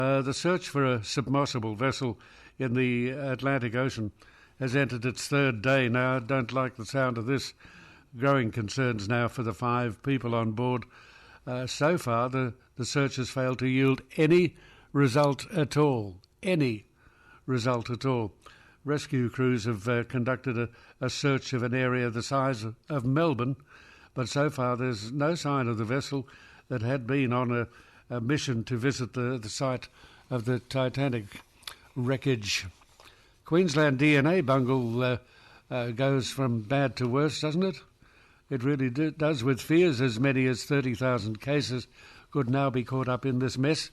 The search for a submersible vessel in the Atlantic Ocean has entered its third day now. I don't like the sound of this. Growing concerns now for the 5 people on board. So far, the search has failed to yield any result at all. Any result at all. Rescue crews have conducted a search of an area the size of Melbourne, but so far there's no sign of the vessel that had been on a mission to visit the site of the Titanic wreckage. Queensland DNA bungle goes from bad to worse, doesn't it? It really does, with fears as many as 30,000 cases could now be caught up in this mess.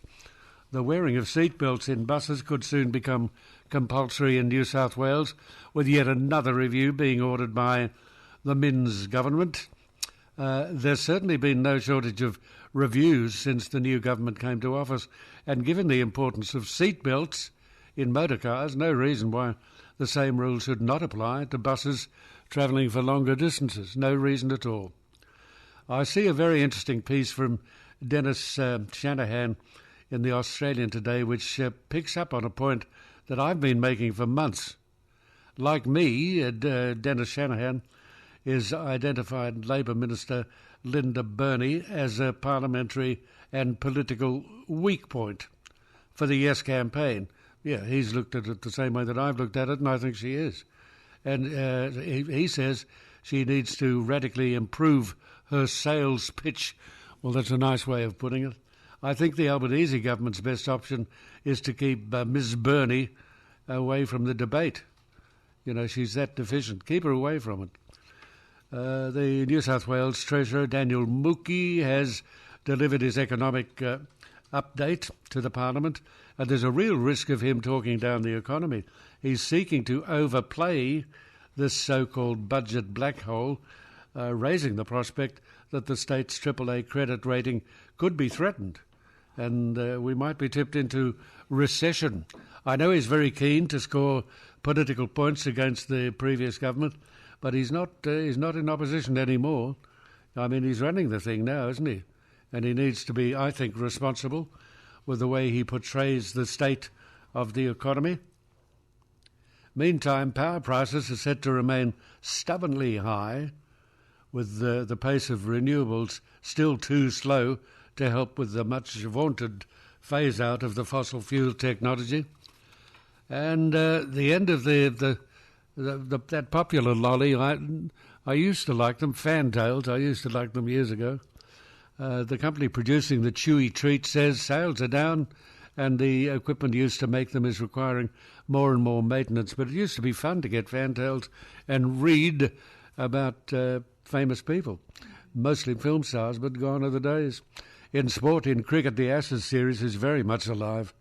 The wearing of seatbelts in buses could soon become compulsory in New South Wales, with yet another review being ordered by the Minns government. There's certainly been no shortage of reviews since the new government came to office, and given the importance of seatbelts in motor cars, no reason why the same rules should not apply to buses travelling for longer distances. No reason at all. I see a very interesting piece from Dennis Shanahan in the Australian today, which picks up on a point that I've been making for months. Like me, Dennis Shanahan is identified Labor Minister Linda Burney as a parliamentary and political weak point for the Yes campaign. Yeah, he's looked at it the same way that I've looked at it, and I think she is. And he says she needs to radically improve her sales pitch. Well, that's a nice way of putting it. I think the Albanese government's best option is to keep Ms Burney away from the debate. You know, she's that deficient. Keep her away from it. The New South Wales Treasurer, Daniel Mookie, has delivered his economic update to the Parliament, and there's a real risk of him talking down the economy. He's seeking to overplay this so-called budget black hole, raising the prospect that the state's AAA credit rating could be threatened, and we might be tipped into recession. I know he's very keen to score political points against the previous government, but he's not in opposition anymore. I mean, he's running the thing now, isn't he? And he needs to be, I think, responsible with the way he portrays the state of the economy. Meantime, power prices are set to remain stubbornly high, with the pace of renewables still too slow to help with the much vaunted phase-out of the fossil fuel technology. And the end of that popular lolly, I used to like them, Fantails. I used to like them years ago. The company producing the chewy treat says sales are down and the equipment used to make them is requiring more and more maintenance. But it used to be fun to get Fantails and read about famous people, mostly film stars, but gone are the days. In sport, in cricket, the Ashes series is very much alive,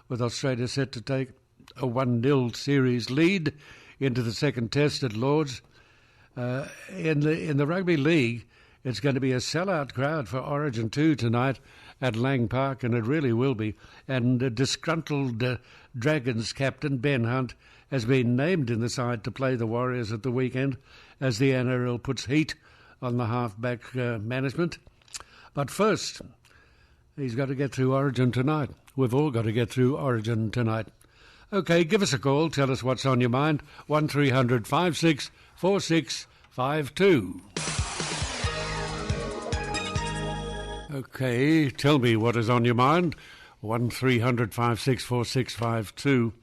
with Australia set to take a 1-0 series lead into the second test at Lord's. In the rugby league, it's going to be a sellout crowd for Origin 2 tonight at Lang Park, and it really will be. And disgruntled Dragons captain Ben Hunt has been named in the side to play the Warriors at the weekend as the NRL puts heat on the halfback management. But first, he's got to get through Origin tonight. We've all got to get through Origin tonight. OK, give us a call. Tell us what's on your mind. 1300 56 4652. OK, tell me what is on your mind. 1300 56 4652.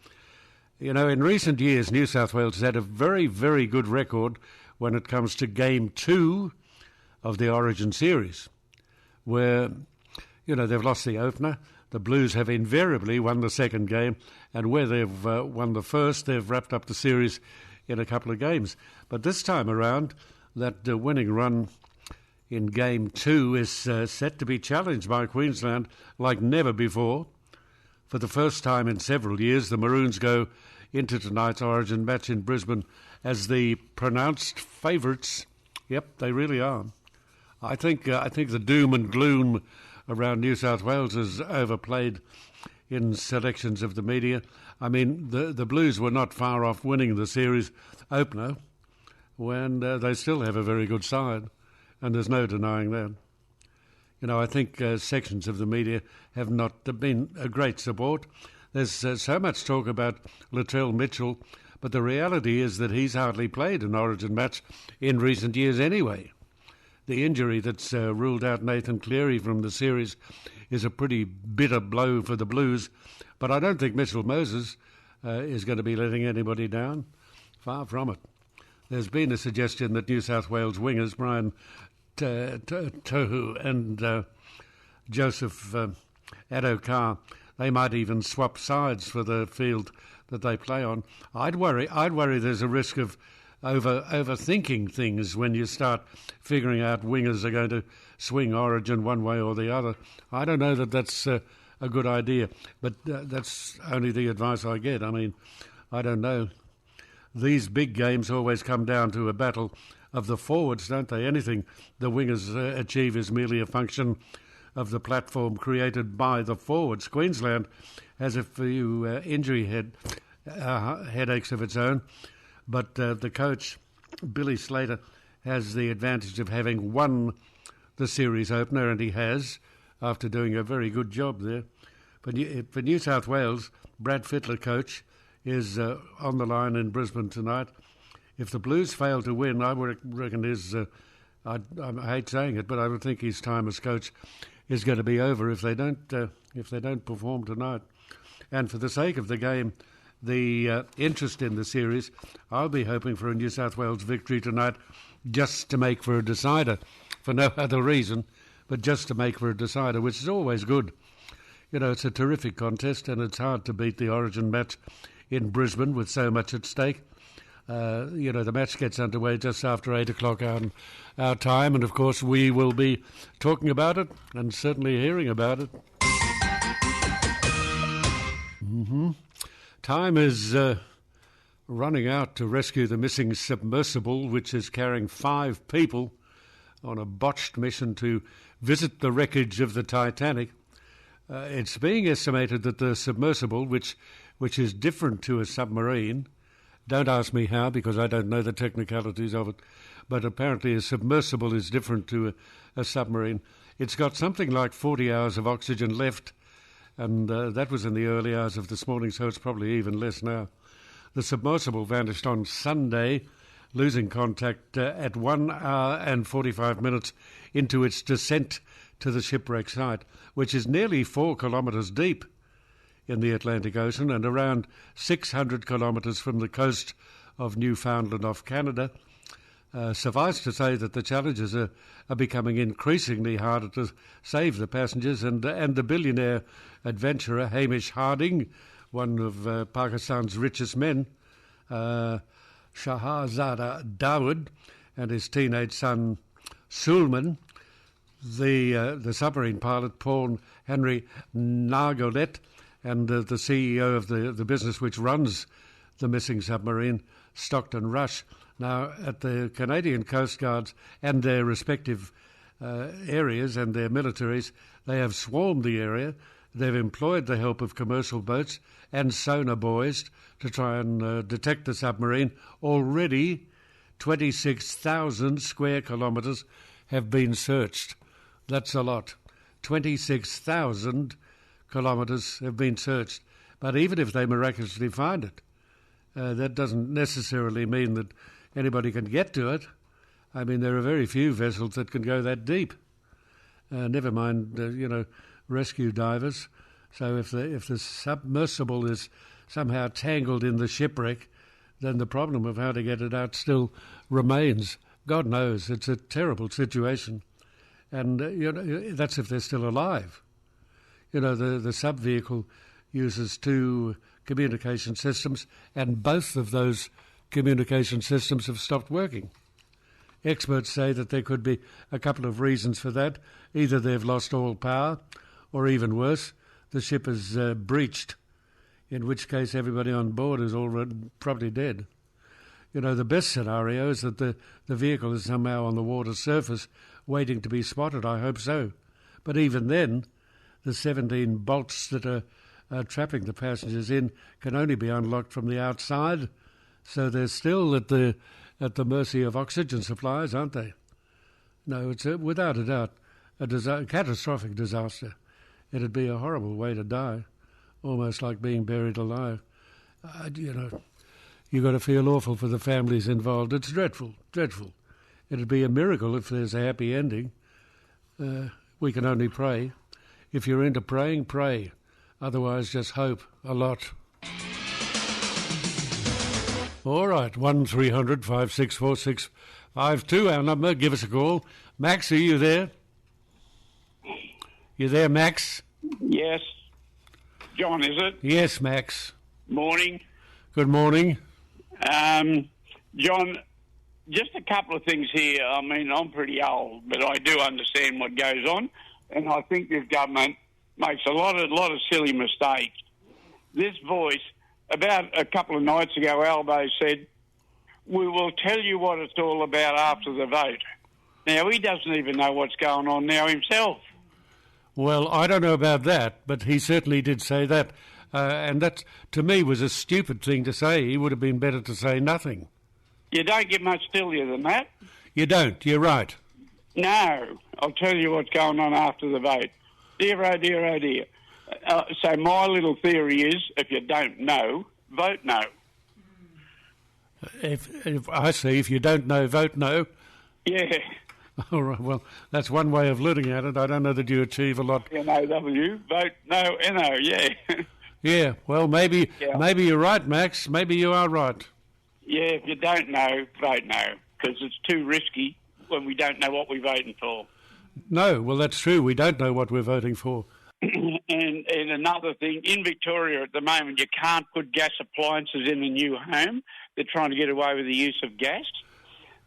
You know, in recent years, New South Wales has had a very, very good record when it comes to Game 2 of the Origin series, where, you know, they've lost the opener. The Blues have invariably won the second game, and where they've won the first, they've wrapped up the series in a couple of games. But this time around, that winning run in Game 2 is set to be challenged by Queensland like never before. For the first time in several years, the Maroons go into tonight's Origin match in Brisbane as the pronounced favourites. Yep, they really are. I think the doom and gloom around New South Wales is overplayed in selections of the media. I mean, the Blues were not far off winning the series opener when they still have a very good side, and there's no denying that. I think sections of the media have not been a great support. There's so much talk about Latrell Mitchell, but the reality is that he's hardly played an Origin match in recent years anyway. The injury that's ruled out Nathan Cleary from the series is a pretty bitter blow for the Blues, but I don't think Mitchell Moses is going to be letting anybody down. Far from it. There's been a suggestion that New South Wales wingers Brian Tohu and Joseph Addo-Carr, they might even swap sides for the field that they play on. I'd worry there's a risk of overthinking things when you start figuring out wingers are going to swing Origin one way or the other. I don't know that that's a good idea, but that's only the advice I get. I mean, I don't know. These big games always come down to a battle of the forwards, don't they? Anything the wingers achieve is merely a function of the platform created by the forwards. Queensland has a few injury headaches of its own, but the coach, Billy Slater, has the advantage of having won the series opener, and he has, after doing a very good job there. For New South Wales, Brad Fittler, coach, is on the line in Brisbane tonight. If the Blues fail to win, I would reckon I hate saying it, but I would think his time as coach is going to be over if they don't perform tonight. And for the sake of the game, the interest in the series, I'll be hoping for a New South Wales victory tonight, just to make for a decider, for no other reason, but just to make for a decider, which is always good. It's a terrific contest, and it's hard to beat the Origin match in Brisbane with so much at stake. The match gets underway just after 8 o'clock our time, and of course we will be talking about it and certainly hearing about it. Time is running out to rescue the missing submersible, which is carrying 5 people on a botched mission to visit the wreckage of the Titanic. It's being estimated that the submersible, which is different to a submarine, don't ask me how because I don't know the technicalities of it, but apparently a submersible is different to a submarine. It's got something like 40 hours of oxygen left, and that was in the early hours of this morning, so it's probably even less now. The submersible vanished on Sunday, losing contact at 1 hour and 45 minutes into its descent to the shipwreck site, which is nearly 4 kilometres deep in the Atlantic Ocean and around 600 kilometres from the coast of Newfoundland off Canada. Suffice to say that the challenges are becoming increasingly harder to save the passengers, and the billionaire adventurer Hamish Harding, one of Pakistan's richest men, Shahzada Dawood, and his teenage son Sulman, the submarine pilot Paul Henry Nargolet, and the CEO of the business which runs the missing submarine, Stockton Rush. Now, at the Canadian Coast Guards and their respective areas and their militaries, they have swarmed the area. They've employed the help of commercial boats and sonar buoys to try and detect the submarine. Already, 26,000 square kilometres have been searched. That's a lot. 26,000 kilometres have been searched. But even if they miraculously find it, that doesn't necessarily mean that anybody can get to it. I mean, there are very few vessels that can go that deep. Never mind, rescue divers. So if the submersible is somehow tangled in the shipwreck, then the problem of how to get it out still remains. God knows, it's a terrible situation. And, that's if they're still alive. The sub-vehicle uses 2 communication systems, and both of those communication systems have stopped working. Experts say that there could be a couple of reasons for that. Either they've lost all power, or even worse, the ship is breached, in which case everybody on board is already probably dead. The best scenario is that the vehicle is somehow on the water surface waiting to be spotted. I hope so. But even then, the 17 bolts that are trapping the passengers in can only be unlocked from the outside, so they're still at the mercy of oxygen supplies, aren't they? No, it's without a doubt catastrophic disaster. It'd be a horrible way to die, almost like being buried alive. You've got to feel awful for the families involved. It's dreadful, dreadful. It'd be a miracle if there's a happy ending. We can only pray. If you're into praying, pray. Otherwise, just hope a lot. All right, 1300 564 652, our number. Give us a call. Max, are you there? You there, Max? Yes. John, is it? Yes, Max. Morning. Good morning. John, just a couple of things here. I mean, I'm pretty old, but I do understand what goes on, and I think this government makes a lot of silly mistakes. This voice, about a couple of nights ago, Albo said, "We will tell you what it's all about after the vote." Now, he doesn't even know what's going on now himself. Well, I don't know about that, but he certainly did say that. And that, to me, was a stupid thing to say. He would have been better to say nothing. You don't get much sillier than that. You don't. You're right. No. I'll tell you what's going on after the vote. Dear, oh dear, oh dear. So my little theory is, if you don't know, vote no. If I see, if you don't know, vote no. Yeah. All right, well, that's one way of looking at it. I don't know that you achieve a lot. N-O-W, vote no, N-O, yeah. Yeah, well, maybe you're right, Max. Maybe you are right. Yeah, if you don't know, vote no, because it's too risky when we don't know what we're voting for. No, well, that's true. We don't know what we're voting for. And another thing, in Victoria at the moment, you can't put gas appliances in a new home. They're trying to get away with the use of gas.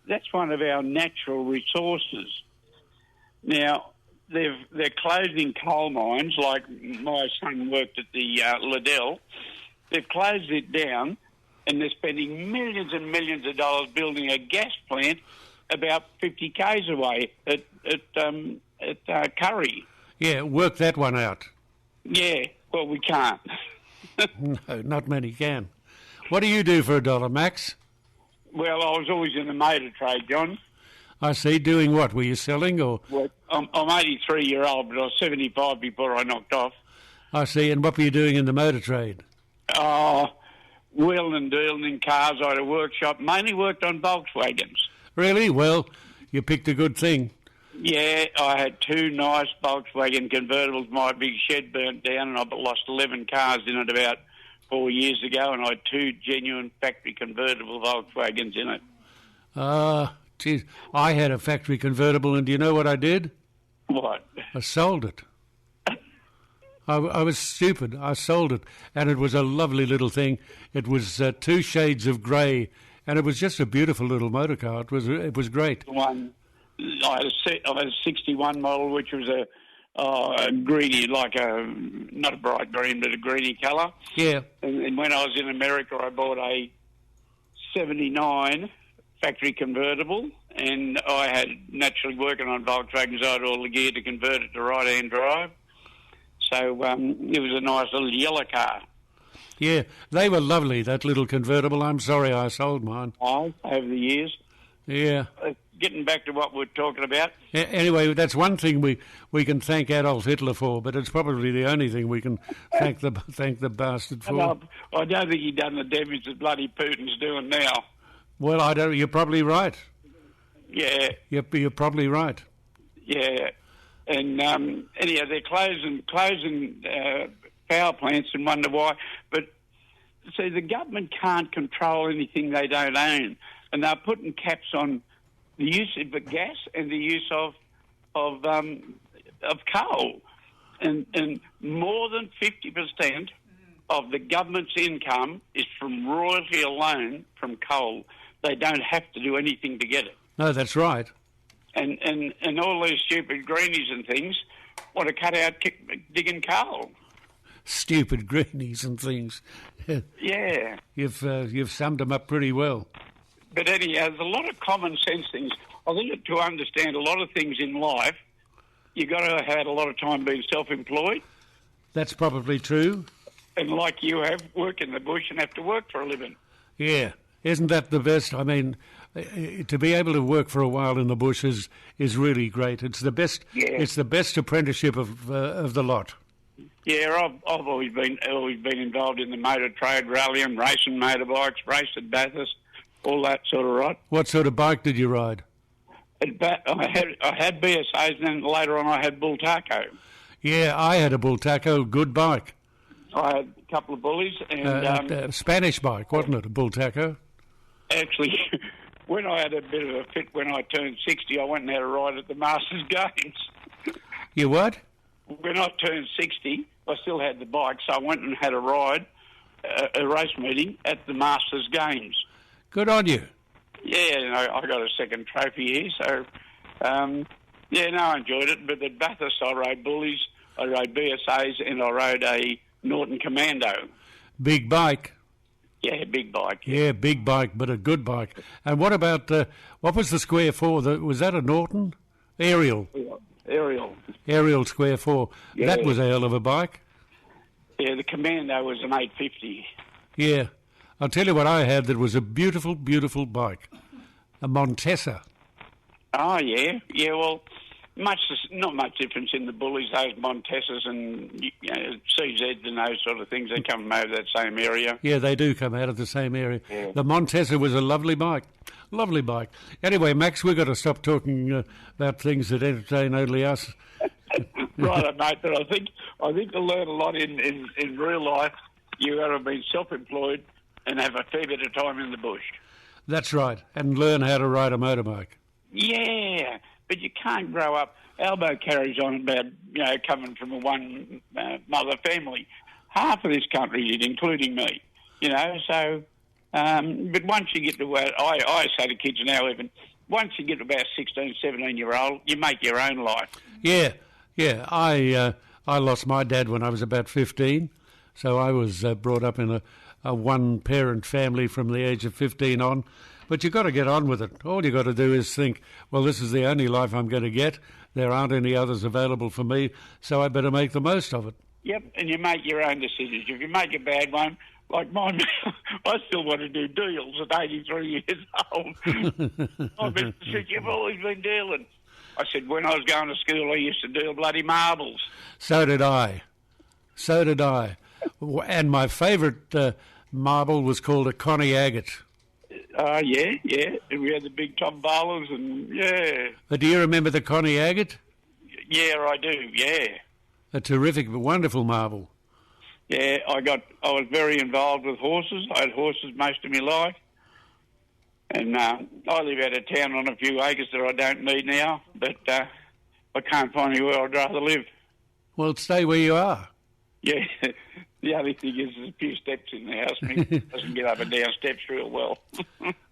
That's one of our natural resources. Now, they're closing coal mines, like my son worked at the Liddell. They've closed it down, and they're spending millions and millions of dollars building a gas plant about 50 k's away at Curry. Yeah, work that one out. Yeah, well, we can't. No, not many can. What do you do for $1, Max? Well, I was always in the motor trade, John. I see. Doing what? Were you selling or? Well, I'm 83-year-old, but I was 75 before I knocked off. I see. And what were you doing in the motor trade? Wheeling and dealing in cars. I had a workshop. Mainly worked on Volkswagens. Really? Well, you picked a good thing. Yeah, I had two nice Volkswagen convertibles. My big shed burnt down and I lost 11 cars in it about 4 years ago, and I had two genuine factory convertible Volkswagens in it. Geez, I had a factory convertible, and do you know what I did? What? I sold it. I was stupid. I sold it, and it was a lovely little thing. It was 2 shades of grey, and it was just a beautiful little motor car. It was great. I had a 61 model, which was a greeny, like not a bright green, but a greeny colour. Yeah. And when I was in America, I bought a 79 factory convertible, and I had, naturally working on Volkswagens, I had all the gear to convert it to right-hand drive. So it was a nice little yellow car. Yeah, they were lovely, that little convertible. I'm sorry I sold mine. Over the years. Yeah. Getting back to what we're talking about. Anyway, that's one thing we can thank Adolf Hitler for, but it's probably the only thing we can thank the bastard for. I don't think he done the damage that bloody Putin's doing now. Well, I don't. You're probably right. Yeah. You're probably right. Yeah. And anyhow, they're closing power plants and wonder why. But see, the government can't control anything they don't own, and they're putting caps on the use of gas and the use of coal, and more than 50% of the government's income is from royalty alone from coal. They don't have to do anything to get it. No, that's right. And all these stupid greenies and things want to cut out digging coal. Stupid greenies and things. Yeah. You've summed them up pretty well. But anyhow, there's a lot of common sense things. I think to understand a lot of things in life, you've got to have had a lot of time being self-employed. That's probably true. And like you have, work in the bush and have to work for a living. Yeah. Isn't that the best? I mean, To be able to work for a while in the bush is really great. It's the best. Yeah. It's the best apprenticeship of the lot. Yeah, I've always been involved in the motor trade, rallying, racing motorbikes, raced at Bathurst, all that sort of right. What sort of bike did you ride? I had BSAs, and then later on I had Bull Taco. Yeah, I had a Bull Taco, good bike. I had a couple of bullies, and A Spanish bike, wasn't it, a Bull Taco? actually, when I had a bit of a fit when I turned 60, I went and had a ride at the Masters Games. You what? When I turned 60, I still had the bike, so I went and had a ride, a race meeting at the Masters Games. Good on you. Yeah, I got a second trophy here, so I enjoyed it. But at Bathurst, I rode bullies, I rode BSAs, and I rode a Norton Commando. Big bike. Yeah, big bike. Yeah, big bike, but a good bike. And what about, what was the Square 4? Was that a Norton? Ariel. Ariel Square 4. Yeah. That was a hell of a bike. Yeah, the Commando was an 850. Yeah. I'll tell you what I had that was a beautiful, beautiful bike. A Montesa. Oh, yeah. Yeah, well, not much difference in the bullies, those Montesas and CZs and those sort of things. They come out of that same area. Yeah, they do come out of the same area. Yeah. The Montesa was a lovely bike. Lovely bike. Anyway, Max, we've got to stop talking about things that entertain only us. Right, mate, but I think to learn a lot in real life, you've got to be self-employed and have a fair bit of time in the bush. That's right, and learn how to ride a motorbike. Yeah, but you can't grow up. Albo carries on about, coming from a one-mother family. Half of this country did, including me, so... but once you get to where... I say to kids now, even, once you get to about 16, 17-year-old, you make your own life. Yeah. I lost my dad when I was about 15, so I was brought up in a one-parent family from the age of 15 on. But you've got to get on with it. All you've got to do is think, well, this is the only life I'm going to get. There aren't any others available for me, so I better make the most of it. Yep, and you make your own decisions. If you make a bad one, like mine, I still want to do deals at 83 years old. I said, you've always been dealing. I said, when I was going to school, I used to deal bloody marbles. So did I. And my favourite marble was called a Connie Agate. Yeah. And we had the big tombolas and, yeah. But do you remember the Connie Agate? Yeah, I do, yeah. A terrific, wonderful marble. Yeah, I was very involved with horses. I had horses most of my life. And I live out of town on a few acres that I don't need now, but I can't find anywhere I'd rather live. Well, stay where you are. Yeah. The only thing is there's a few steps in the house. Me doesn't get up and down steps real well.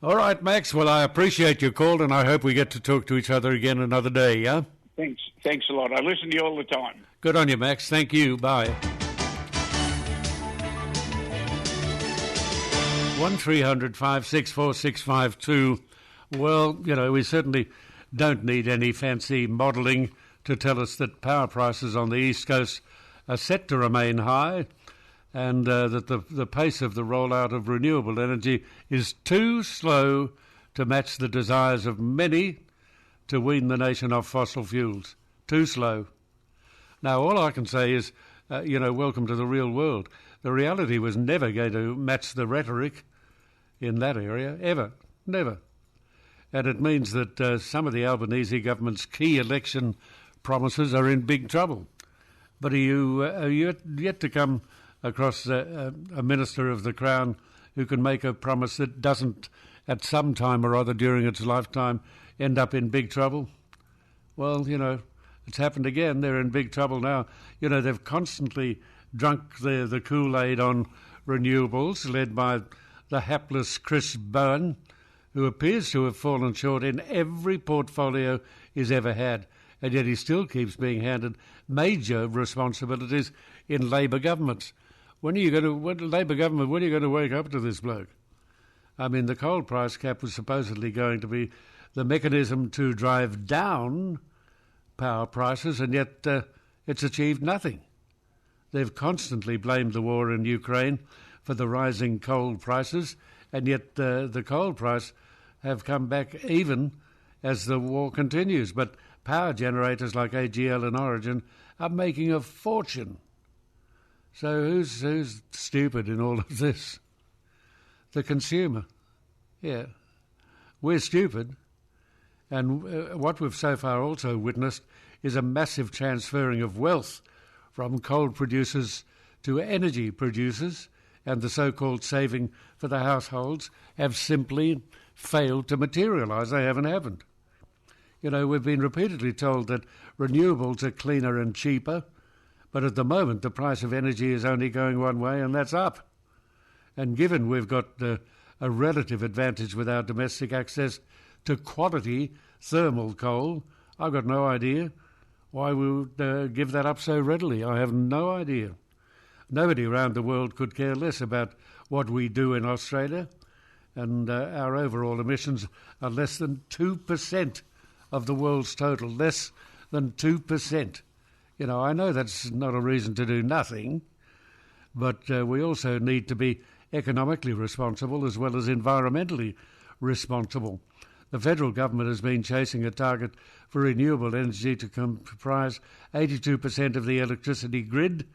All right, Max. Well, I appreciate your call, and I hope we get to talk to each other again another day, yeah? Thanks a lot. I listen to you all the time. Good on you, Max. Thank you. Bye. 1300 564 652. Well, we certainly don't need any fancy modelling to tell us that power prices on the East Coast are set to remain high, and that the pace of the rollout of renewable energy is too slow to match the desires of many to wean the nation off fossil fuels. Too slow. Now, all I can say is, welcome to the real world. The reality was never going to match the rhetoric in that area, ever, never. And it means that some of the Albanese government's key election promises are in big trouble. But are you yet to come across a minister of the Crown who can make a promise that doesn't, at some time or other during its lifetime, end up in big trouble? Well, it's happened again. They're in big trouble now. They've constantly drunk the Kool-Aid on renewables, led by the hapless Chris Bowen, who appears to have fallen short in every portfolio he's ever had, and yet he still keeps being handed major responsibilities in Labor governments. Labor government, when are you going to wake up to this bloke? I mean, the coal price cap was supposedly going to be the mechanism to drive down power prices, and yet it's achieved nothing. They've constantly blamed the war in Ukraine for the rising coal prices, and yet the coal price have come back even as the war continues. But power generators like AGL and Origin are making a fortune. So who's stupid in all of this? The consumer. Yeah. We're stupid. And what we've so far also witnessed is a massive transferring of wealth from coal producers to energy producers, and the so-called saving for the households have simply failed to materialise. They haven't happened. You know, we've been repeatedly told that renewables are cleaner and cheaper, but at the moment the price of energy is only going one way, and that's up. And given we've got a relative advantage with our domestic access to quality thermal coal, I've got no idea why we would give that up so readily. I have no idea. Nobody around the world could care less about what we do in Australia, and our overall emissions are less than 2% of the world's total, less than 2%. You know, I know that's not a reason to do nothing, but we also need to be economically responsible as well as environmentally responsible. The federal government has been chasing a target for renewable energy to comprise 82% of the electricity grid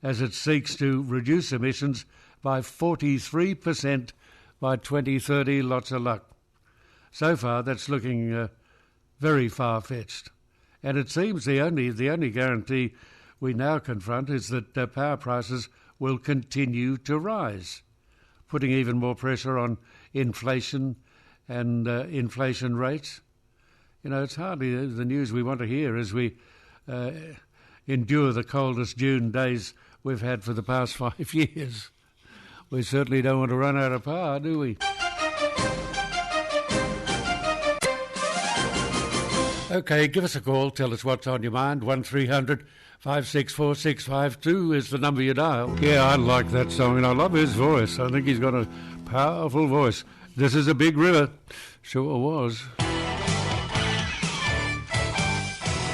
as it seeks to reduce emissions by 43% by 2030. Lots of luck. So far, that's looking very far-fetched. And it seems the only guarantee we now confront is that power prices will continue to rise, putting even more pressure on inflation and inflation rates. You know, it's hardly the news we want to hear as we endure the coldest June days we've had for the past 5 years. We certainly don't want to run out of power, do we? OK, give us a call. Tell us what's on your mind. 1300 564 652 is the number you dial. Yeah, I like that song, and I love his voice. I think he's got a powerful voice. This is a big river. Sure was.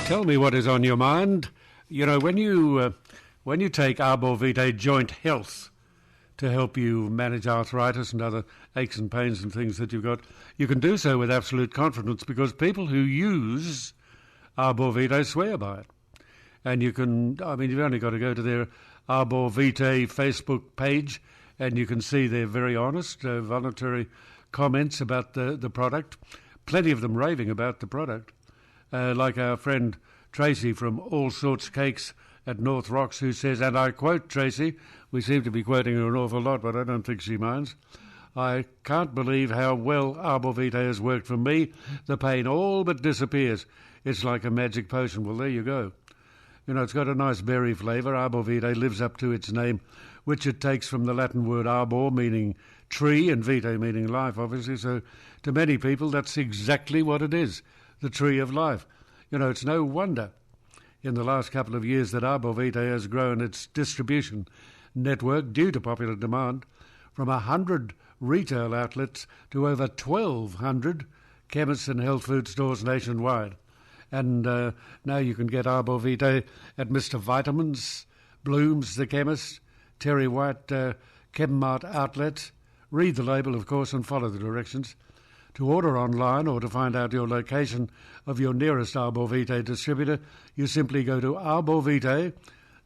Tell me what is on your mind. You know, when you take Arbor Vitae Joint Health to help you manage arthritis and other aches and pains and things that you've got, you can do so with absolute confidence because people who use Arbor Vitae swear by it. And you can, I mean, you've only got to go to their Arbor Vitae Facebook page and you can see their very honest, voluntary comments about the product. Plenty of them raving about the product. Like our friend Tracy from All Sorts Cakes at North Rocks, who says, and I quote Tracy, we seem to be quoting her an awful lot, but I don't think she minds, I can't believe how well Arbor Vitae has worked for me. The pain all but disappears. It's like a magic potion. Well, there you go. You know, it's got a nice berry flavour. Arbor Vitae lives up to its name, which it takes from the Latin word arbor, meaning tree, and vitae meaning life, obviously. So to many people, that's exactly what it is, the tree of life. You know, it's no wonder in the last couple of years that Arbor Vitae has grown its distribution network due to popular demand from 100 retail outlets to over 1,200 chemists and health food stores nationwide. And now you can get Arbor Vitae at Mr. Vitamins, Blooms the Chemist, Terry White Chemmart outlets. Read the label, of course, and follow the directions. To order online or to find out your location of your nearest Arbor Vitae distributor, you simply go to Arbor Vitae,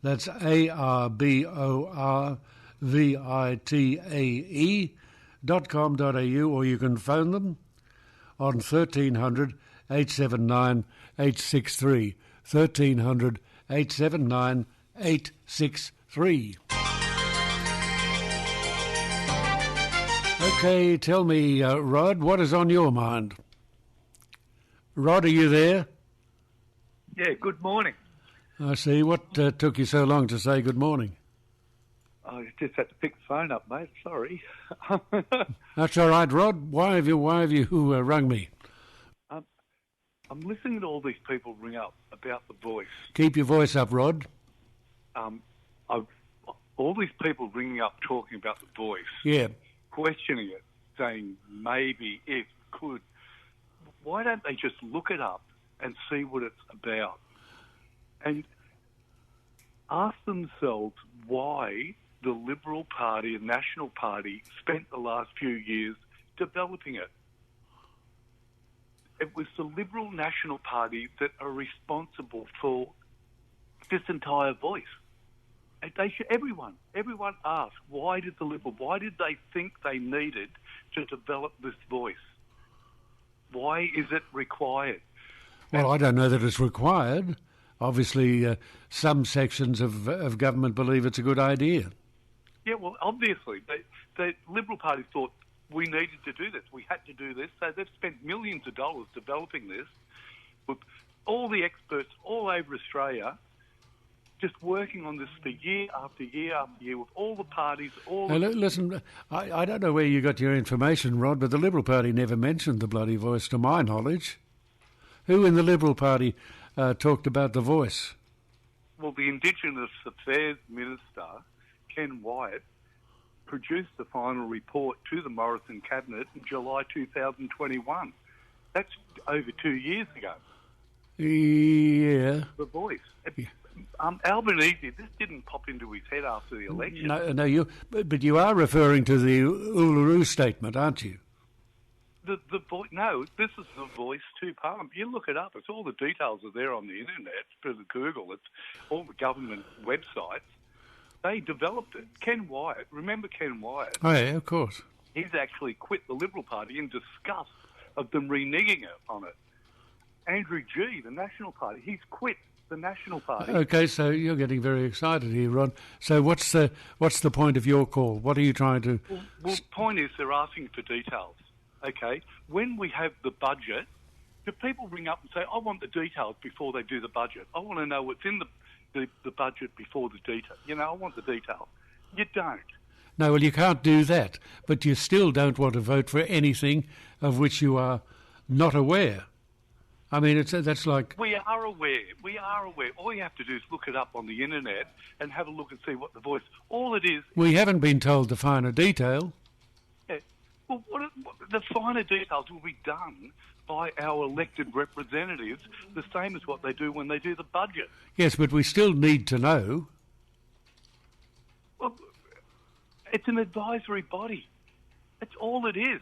that's ARBORVITAE.com.au, or you can phone them on 1300 879 863. 1300 879 863. OK, tell me, Rod, what is on your mind? Rod, are you there? Yeah, good morning. I see. What took you so long to say good morning? I just had to pick the phone up, mate. Sorry. That's all right, Rod. Why have you rung me? I'm listening to all these people ring up about the voice. Keep your voice up, Rod. All these people ringing up talking about the voice. Yeah. Questioning it, saying maybe, if, could. Why don't they just look it up and see what it's about? And ask themselves why the Liberal Party and National Party spent the last few years developing it. it was the Liberal National Party that are responsible for this entire voice. And everyone asked, why did they think they needed to develop this voice? Why is it required? Well, I don't know that it's required. Obviously, some sections of government believe it's a good idea. Yeah, well, obviously, the Liberal Party thought we needed to do this. We had to do this. So they've spent millions of dollars developing this with all the experts all over Australia just working on this for year after year after year with all the parties. Listen, I don't know where you got your information, Rod, but the Liberal Party never mentioned the bloody voice to my knowledge. Who in the Liberal Party talked about the voice? Well, the Indigenous Affairs Minister, Ken Wyatt, produced the final report to the Morrison Cabinet in July 2021. That's over 2 years ago. Yeah. The voice. Albanese, this didn't pop into his head after the election. No, but you are referring to the Uluru Statement, aren't you? The voice. No, this is the voice to Parliament. You look it up. It's all the details are there on the internet. For the Google, it's all the government websites. They developed it. Ken Wyatt, remember Ken Wyatt? Oh, yeah, of course. He's actually quit the Liberal Party in disgust of them reneging on it. Andrew Gee, the National Party, he's quit the National Party. Okay, so you're getting very excited here, Ron. So what's the point of your call? What are you trying to... Well, the point is they're asking for details, okay? When we have the budget, do people ring up and say, I want the details before they do the budget? I want to know what's in the budget before the detail. I want the detail. You don't. No, well, you can't do that, but you still don't want to vote for anything of which you are not aware. I mean, that's like... We are aware. All you have to do is look it up on the internet and have a look and see what the voice... All it is... We haven't been told the finer detail. Yeah. Well, the finer details will be done by our elected representatives, the same as what they do when they do the budget. Yes, but we still need to know. Well, it's an advisory body. That's all it is.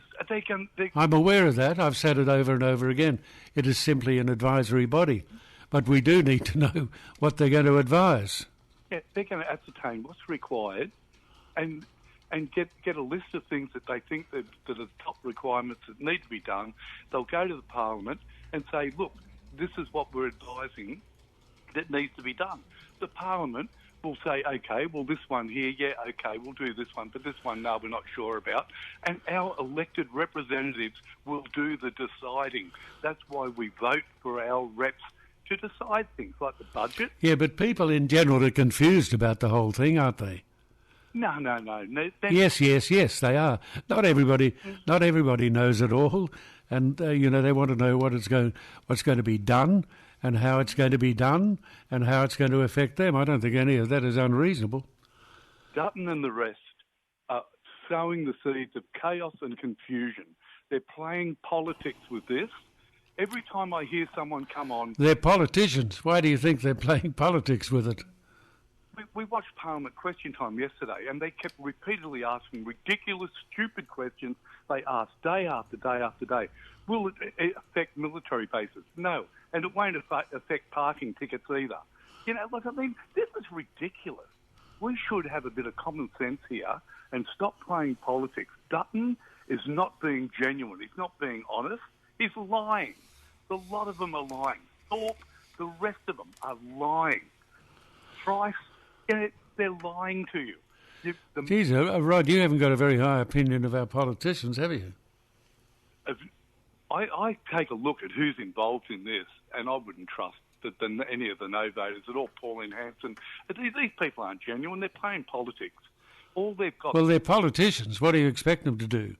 I'm aware of that. I've said it over and over again. It is simply an advisory body. But we do need to know what they're going to advise. Yeah, they're going to ascertain what's required and get a list of things that they think that are the top requirements that need to be done. They'll go to the Parliament and say, look, this is what we're advising that needs to be done. The Parliament will say, okay, well, this one here, yeah, okay, we'll do this one, but this one, no, we're not sure about. And our elected representatives will do the deciding. That's why we vote for our reps to decide things like the budget. Yeah, but people in general are confused about the whole thing, aren't they? No. Yes, they are. Not everybody knows it all, and they want to know what's going to be done, and how it's going to be done, and how it's going to affect them. I don't think any of that is unreasonable. Dutton and the rest are sowing the seeds of chaos and confusion. They're playing politics with this. Every time I hear someone come on... They're politicians. Why do you think they're playing politics with it? We watched Parliament Question Time yesterday, and they kept repeatedly asking ridiculous, stupid questions they asked day after day after day. Will it affect military bases? No. And it won't affect parking tickets either. This is ridiculous. We should have a bit of common sense here and stop playing politics. Dutton is not being genuine. He's not being honest. He's lying. A lot of them are lying. Thorpe, the rest of them are lying. Price, they're lying to you. Geez, Rod, you haven't got a very high opinion of our politicians, have you? I take a look at who's involved in this, and I wouldn't trust any of the no voters at all. Pauline Hanson. These people aren't genuine. They're playing politics. All they've got... Well, they're politicians. What do you expect them to do?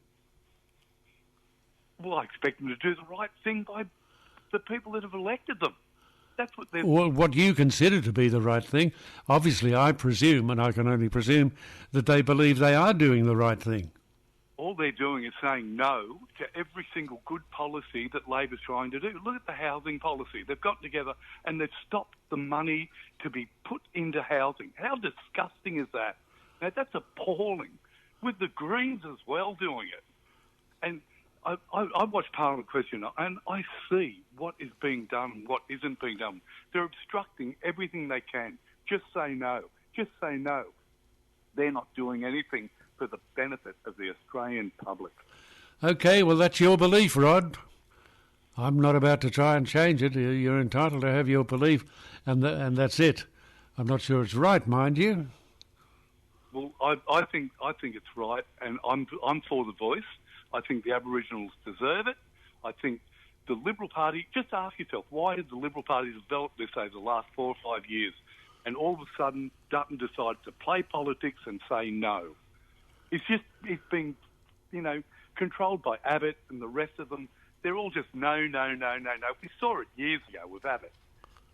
Well, I expect them to do the right thing by the people that have elected them. That's what they're... Well, what you consider to be the right thing. Obviously, I presume, and I can only presume, that they believe they are doing the right thing. All they're doing is saying no to every single good policy that Labor's trying to do. Look at the housing policy. They've got together and they've stopped the money to be put into housing. How disgusting is that? Now, that's appalling. With the Greens as well doing it. And I watch Parliament Question and I see what is being done and what isn't being done. They're obstructing everything they can. Just say no. Just say no. They're not doing anything for the benefit of the Australian public. Okay, well, that's your belief, Rod. I'm not about to try and change it. You're entitled to have your belief, and that's it. I'm not sure it's right, mind you. Well, I think it's right, and I'm for the voice. I think the Aboriginals deserve it. I think the Liberal Party, just ask yourself, why did the Liberal Party develop this over the last 4 or 5 years? And all of a sudden, Dutton decided to play politics and say no. It's being, controlled by Abbott and the rest of them. They're all just no. We saw it years ago with Abbott.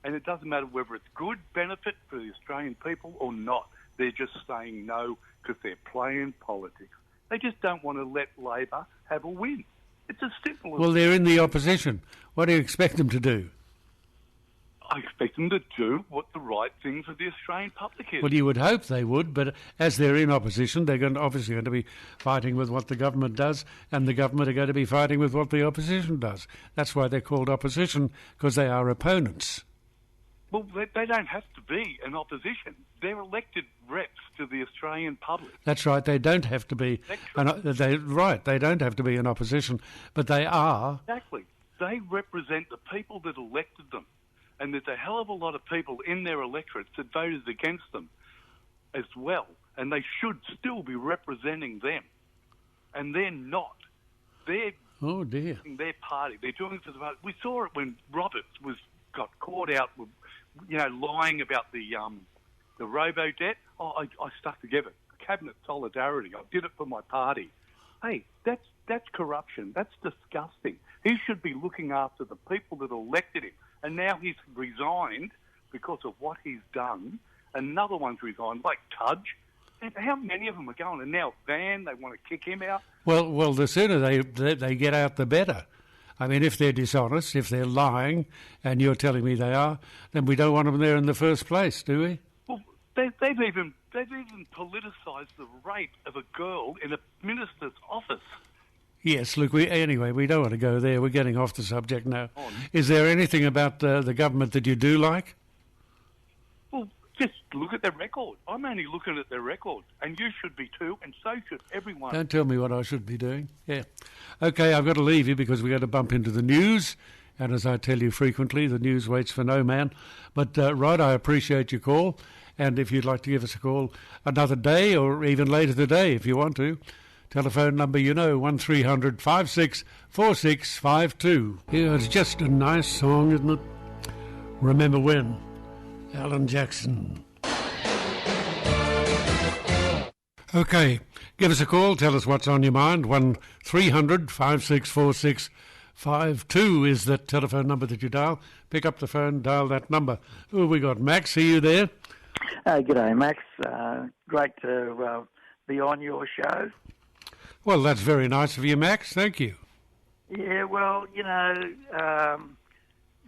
And it doesn't matter whether it's good benefit for the Australian people or not. They're just saying no because they're playing politics. They just don't want to let Labor have a win. It's as simple as... Well, they're in the opposition. What do you expect them to do? I expect them to do what the right thing for the Australian public is. Well, you would hope they would, but as they're in opposition, they're obviously going to be fighting with what the government does, and the government are going to be fighting with what the opposition does. That's why they're called opposition, because they are opponents. Well, they don't have to be an opposition. They're elected reps to the Australian public. That's right. They don't have to be. They don't have to be in opposition, but they are. Exactly. They represent the people that elected them, and there's a hell of a lot of people in their electorates that voted against them as well, and they should still be representing them, and they're not. They're their party. They're doing it for the party. We saw it when Roberts got caught out with, lying about the robo debt. I stuck together. Cabinet solidarity. I did it for my party. Hey, that's corruption. That's disgusting. He should be looking after the people that elected him. And now he's resigned because of what he's done. Another one's resigned, like Tudge. And how many of them are going? And now Van, they want to kick him out. Well, the sooner they get out, the better. I mean, if they're dishonest, if they're lying, and you're telling me they are, then we don't want them there in the first place, do we? Well, they've even politicised the rape of a girl in a minister's office. Yes, look, we don't want to go there. We're getting off the subject now. Is there anything about the government that you do like? Well, just look at their record. I'm only looking at their record, and you should be too, and so should everyone. Don't tell me what I should be doing. Yeah. Okay, I've got to leave you because we've got to bump into the news, and as I tell you frequently, the news waits for no man. But, Rod, I appreciate your call, and if you'd like to give us a call another day or even later today if you want to, telephone number 1300 56 4652. Yeah, it's just a nice song, isn't it? Remember When? Alan Jackson. Okay, give us a call, tell us what's on your mind. 1300 56 4652 is that telephone number that you dial. Pick up the phone, dial that number. Oh, we got Max, are you there? G'day, Max. Great to be on your show. Well, that's very nice of you, Max. Thank you. Yeah, well,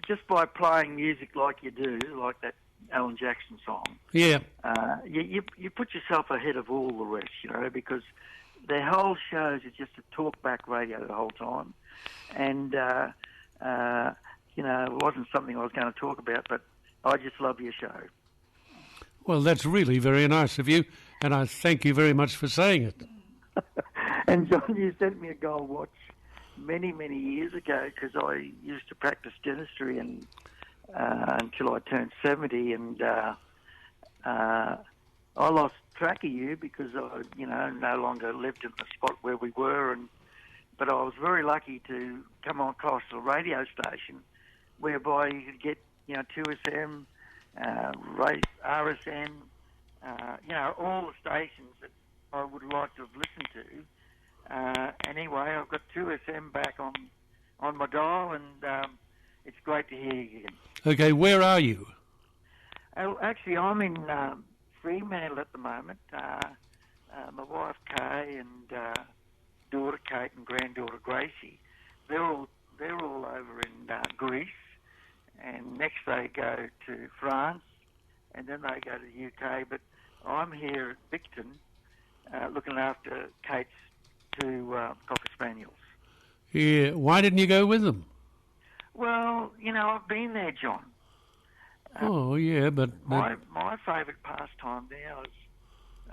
just by playing music like you do, like that Alan Jackson song, yeah, you put yourself ahead of all the rest, because their whole shows are just a talk-back radio the whole time. And, it wasn't something I was going to talk about, but I just love your show. Well, that's really very nice of you, and I thank you very much for saying it. And John, you sent me a gold watch many, many years ago because I used to practice dentistry and until I turned 70, and I lost track of you because I, no longer lived in the spot where we were, but I was very lucky to come across a radio station whereby you could get 2SM, RSN, all the stations that I would like to have listened to. Anyway, I've got 2SM back on my dial, and it's great to hear you again. Okay, where are you? Actually, I'm in Fremantle at the moment. My wife Kay and daughter Kate and granddaughter Gracie, they're all over in Greece, and next they go to France, and then they go to the UK. But I'm here at Bicton, looking after Kate's two Cocker Spaniels. Yeah. Why didn't you go with them? Well, I've been there, John. Oh, yeah, but My favourite pastime now is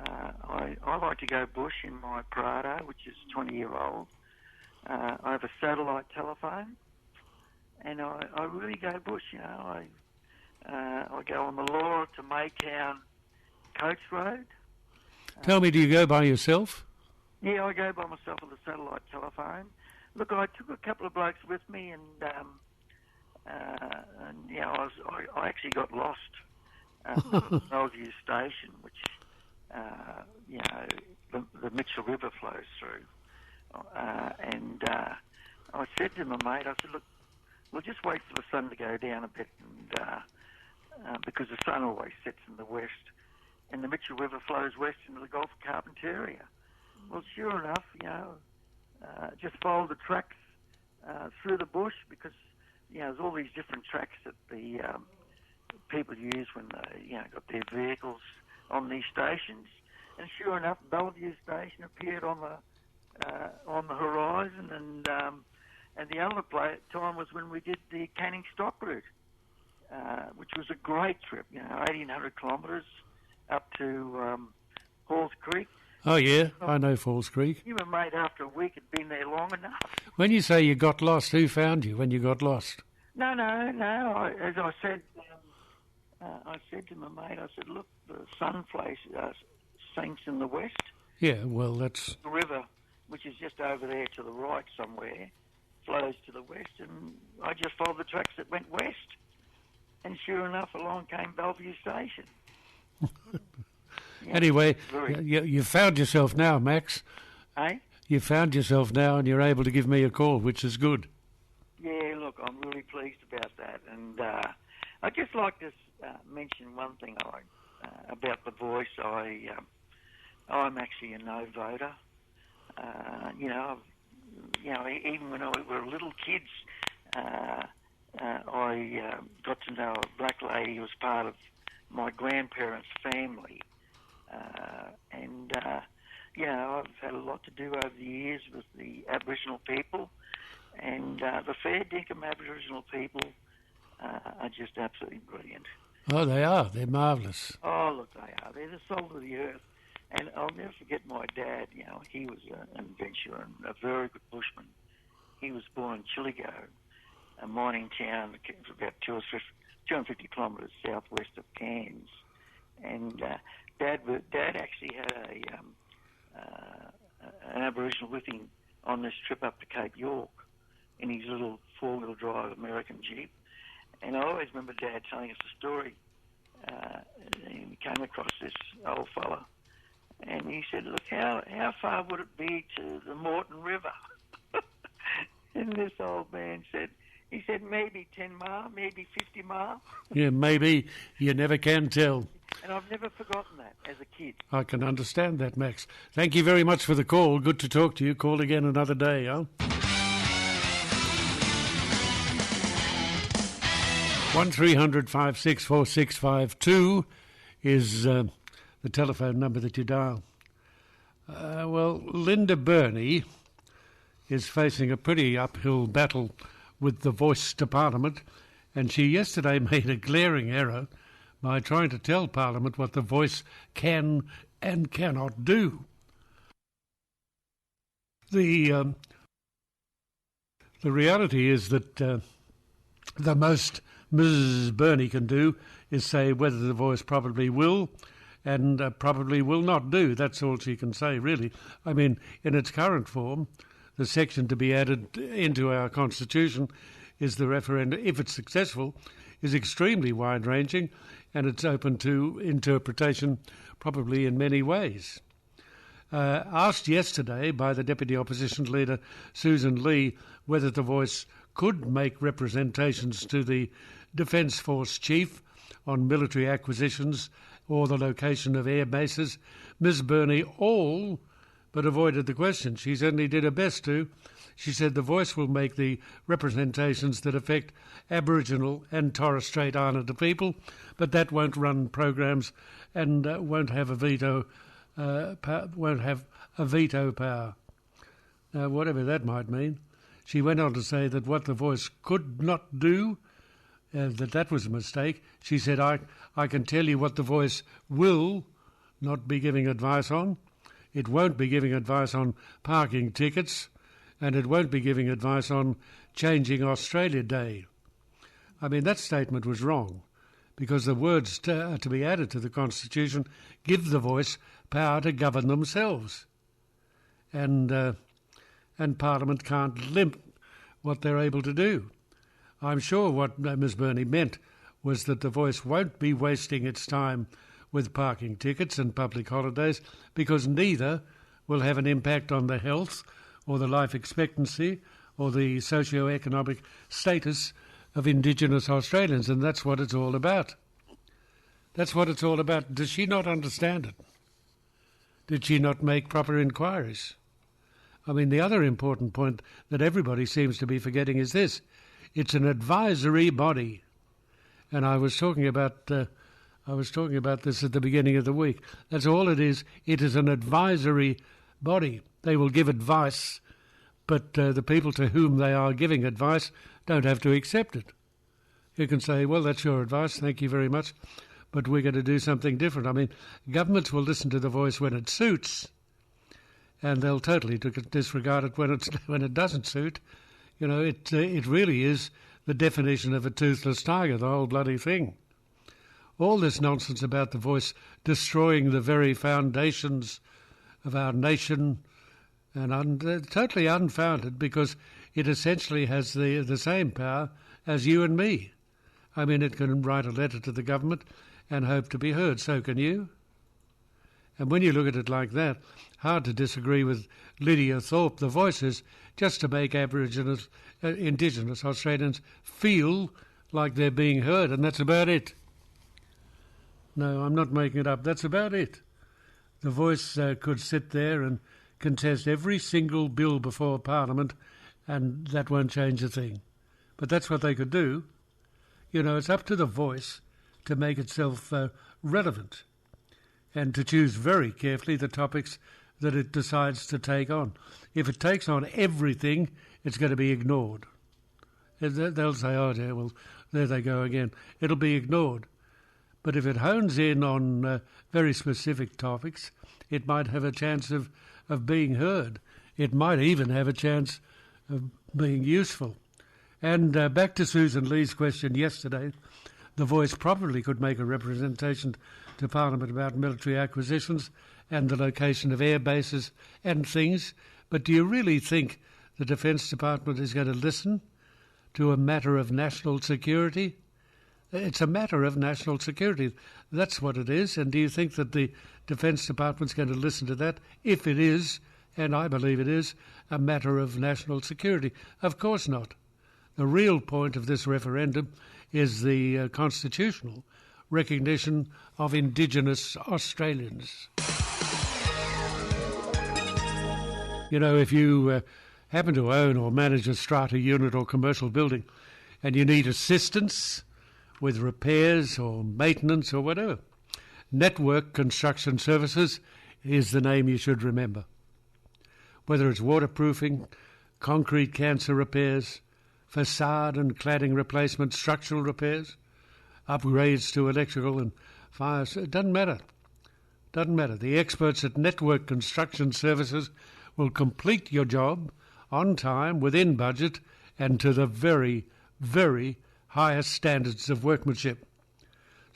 I like to go bush in my Prado, which is 20-year-old. I have a satellite telephone, and I really go bush. I go on the Laura to Maytown Coach Road. tell me, do you go by yourself? Yeah, I go by myself with a satellite telephone. Look, I took a couple of blokes with me, and I actually got lost at Bellevue Station, which the Mitchell River flows through. And I said to my mate, I said, look, we'll just wait for the sun to go down a bit, and because the sun always sets in the west, and the Mitchell River flows west into the Gulf of Carpentaria. Well, sure enough, just follow the tracks through the bush, because there's all these different tracks that the people use when they got their vehicles on these stations. And sure enough, Bellevue Station appeared on the horizon, and the other time was when we did the Canning Stock route, which was a great trip. 1,800 kilometres up to Halls Creek. Oh, yeah, I know Falls Creek. You were made after a week had been there long enough. When you say you got lost, who found you when you got lost? No. As I said, I said to my mate, I said, look, the sun sinks in the west. Yeah, well, that's... The river, which is just over there to the right somewhere, flows to the west, and I just followed the tracks that went west. And sure enough, along came Bellevue Station. Anyway, you found yourself now, Max. Eh? You found yourself now, and you're able to give me a call, which is good. Yeah, look, I'm really pleased about that. And I'd just like to mention one thing about the voice. I'm actually a no voter. Even when we were little kids, I got to know a black lady who was part of my grandparents' family. I've had a lot to do over the years with the Aboriginal people, and the Fair Dinkum Aboriginal people are just absolutely brilliant. Oh, they are. They're marvellous. Oh, look, they are. They're the salt of the earth. And I'll never forget my dad. He was an adventurer and a very good bushman. He was born in Chiligo, a mining town about 250 kilometres southwest of Cairns. And Dad actually had an Aboriginal with him on this trip up to Cape York in his little four-wheel drive American Jeep. And I always remember Dad telling us a story. He came across this old fella, and he said, look, how far would it be to the Moreton River? And this old man said, maybe 10 mile, maybe 50 mile. Yeah, maybe. You never can tell. And I've never forgotten that as a kid. I can understand that, Max. Thank you very much for the call. Good to talk to you. Call again another day, huh? 1300 564 652 is the telephone number that you dial. Linda Burney is facing a pretty uphill battle with the Voice to Parliament, and she yesterday made a glaring error by trying to tell Parliament what the Voice can and cannot do. The reality is that the most Mrs. Burney can do is say whether the Voice probably will and probably will not do. That's all she can say, really. I mean, in its current form, the section to be added into our Constitution is the referendum, if it's successful, is extremely wide-ranging, and it's open to interpretation probably in many ways. Asked yesterday by the Deputy Opposition Leader Susan Lee whether the Voice could make representations to the Defence Force Chief on military acquisitions or the location of air bases, Ms Burney all but avoided the question. She certainly did her best to. She said the Voice will make the representations that affect Aboriginal and Torres Strait Islander people, but that won't run programs and won't have a veto power. Whatever that might mean. She went on to say that what the Voice could not do, that was a mistake. She said, I can tell you what the Voice will not be giving advice on. It won't be giving advice on parking tickets, and it won't be giving advice on changing Australia Day. I mean, that statement was wrong, because the words to be added to the Constitution give the Voice power to govern themselves. And Parliament can't limit what they're able to do. I'm sure what Ms Burney meant was that the Voice won't be wasting its time with parking tickets and public holidays, because neither will have an impact on the health or the life expectancy or the socio-economic status of Indigenous Australians, and that's what it's all about. That's what it's all about. Does she not understand it? Did she not make proper inquiries? I mean, the other important point that everybody seems to be forgetting is this. It's an advisory body. And I was talking about this at the beginning of the week. That's all it is. It is an advisory body. They will give advice, but the people to whom they are giving advice don't have to accept it. You can say, well, that's your advice, thank you very much, but we're going to do something different. I mean, governments will listen to the Voice when it suits, and they'll totally disregard it when it doesn't suit. You know, it really is the definition of a toothless tiger, the whole bloody thing. All this nonsense about the Voice destroying the very foundations of our nation, and totally unfounded, because it essentially has the same power as you and me. I mean, it can write a letter to the government and hope to be heard. So can you. And when you look at it like that, hard to disagree with Lydia Thorpe. The Voice is just to make Indigenous Australians feel like they're being heard, and that's about it. No, I'm not making it up. That's about it. The Voice could sit there and contest every single bill before Parliament, and that won't change a thing. But that's what they could do. You know, it's up to the Voice to make itself relevant and to choose very carefully the topics that it decides to take on. If it takes on everything, it's going to be ignored. They'll say, oh, dear, well, there they go again. It'll be ignored. But if it hones in on very specific topics, it might have a chance of being heard. It might even have a chance of being useful. And back to Susan Lee's question yesterday, the Voice probably could make a representation to Parliament about military acquisitions and the location of air bases and things. But do you really think the Defence Department is going to listen to a matter of national security? It's a matter of national security. That's what it is. And do you think that the Defence Department's going to listen to that if it is, and I believe it is, a matter of national security? Of course not. The real point of this referendum is the constitutional recognition of Indigenous Australians. You know, if you happen to own or manage a strata unit or commercial building and you need assistance with repairs or maintenance or whatever, Network Construction Services is the name you should remember. Whether it's waterproofing, concrete cancer repairs, facade and cladding replacement, structural repairs, upgrades to electrical and fire, it doesn't matter. Doesn't matter. The experts at Network Construction Services will complete your job on time, within budget, and to the very, very highest standards of workmanship.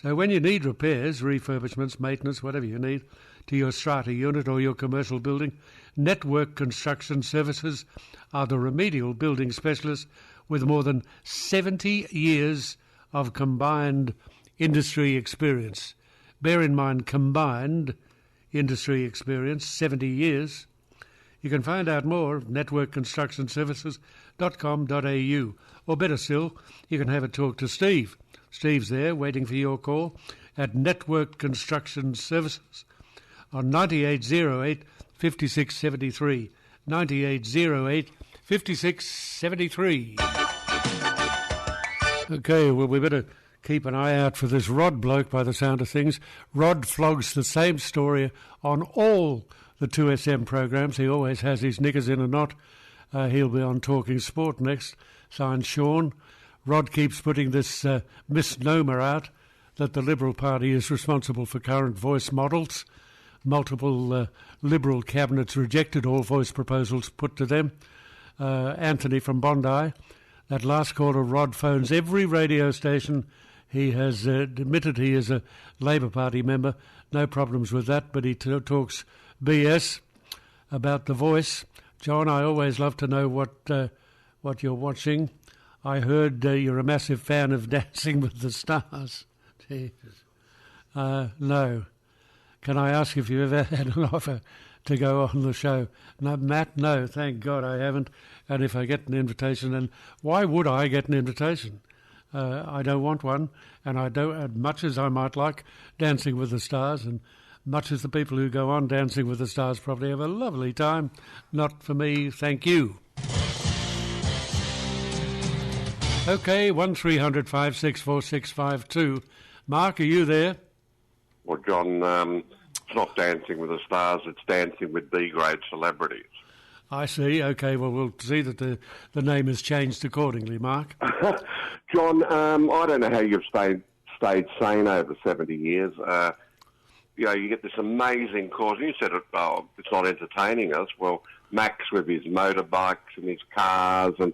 So when you need repairs, refurbishments, maintenance, whatever you need, to your strata unit or your commercial building, Network Construction Services are the remedial building specialists with more than 70 years of combined industry experience. Bear in mind, combined industry experience, 70 years. You can find out more at networkconstructionservices.com.au. Or better still, you can have a talk to Steve. Steve's there waiting for your call at Network Construction Services on 9808 5673. 9808 5673. Okay, well, we better keep an eye out for this Rod bloke by the sound of things. Rod flogs the same story on all the 2SM programs. He always has his knickers in a knot He'll be on Talking Sport next. Signed Sean. Rod keeps putting this misnomer out that the Liberal Party is responsible for current voice models. Multiple Liberal cabinets rejected all voice proposals put to them. Anthony from Bondi, that last caller, Rod phones every radio station. He has admitted he is a Labor Party member. No problems with that, but he talks BS about the voice. John, I always love to know what you're watching. I heard you're a massive fan of Dancing with the Stars. Jesus. No. Can I ask if you ever had an offer to go on the show? No, Matt, no, thank God I haven't. And if I get an invitation, then why would I get an invitation? I don't want one, and I don't, as much as I might like Dancing with the Stars, and much as the people who go on Dancing with the Stars probably have a lovely time, not for me, thank you. OK, 1300 564 652. Mark, are you there? Well, John, it's not Dancing with the Stars, it's Dancing with B-grade celebrities. I see. OK, well, we'll see that the name has changed accordingly, Mark. John, I don't know how you've stayed sane over 70 years. You get this amazing cause. You said it's not entertaining us. Well, Max with his motorbikes and his cars and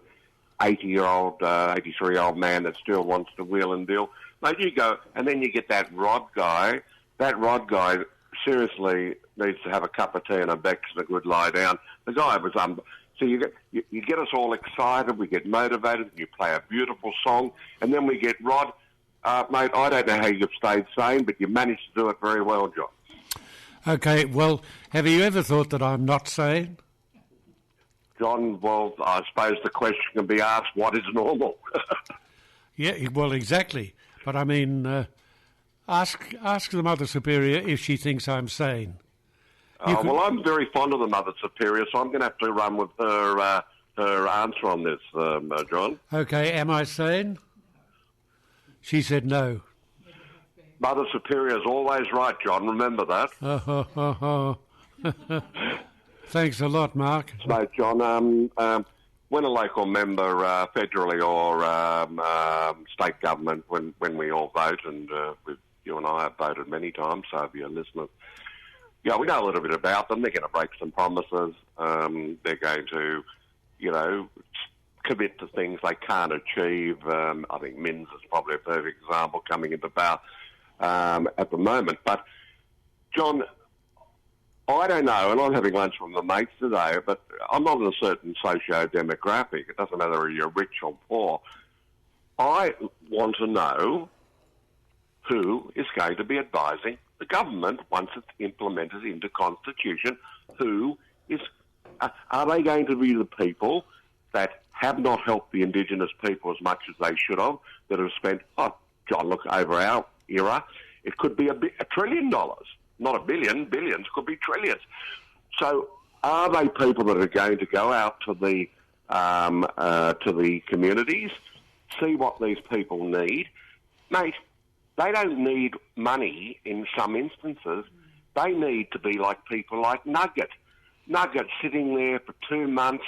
83-year-old man that still wants to wheel and deal. Mate, you go, and then you get that Rod guy. That Rod guy seriously needs to have a cup of tea and a Bex and a good lie down. The guy was so you get us all excited, we get motivated, you play a beautiful song, and then we get Rod. Mate, I don't know how you've stayed sane, but you managed to do it very well, John. OK, well, have you ever thought that I'm not sane? John, well, I suppose the question can be asked, what is normal? Yeah, well, exactly. But I mean, ask the Mother Superior if she thinks I'm sane. Well, I'm very fond of the Mother Superior, so I'm going to have to run with her answer on this, John. OK, am I sane? She said no. Mother Superior is always right, John. Remember that. Thanks a lot, Mark. So, John, when a local member, federally or state government, when we all vote, and you and I have voted many times, so have your listeners, we know a little bit about them. They're going to break some promises. They're going to, commit to things they can't achieve. I think Minns is probably a perfect example coming into power at the moment. But, John, I don't know, and I'm having lunch with my mates today, but I'm not in a certain socio-demographic. It doesn't matter whether you're rich or poor. I want to know who is going to be advising the government once it's implemented into Constitution. Who is... are they going to be the people that have not helped the Indigenous people as much as they should have, that have spent, John, look, over our era, it could be $1 trillion. Not a billion, billions, could be trillions. So are they people that are going to go out to the communities, see what these people need? Mate, they don't need money in some instances. They need to be like people like Nugget. Nugget sitting there for 2 months,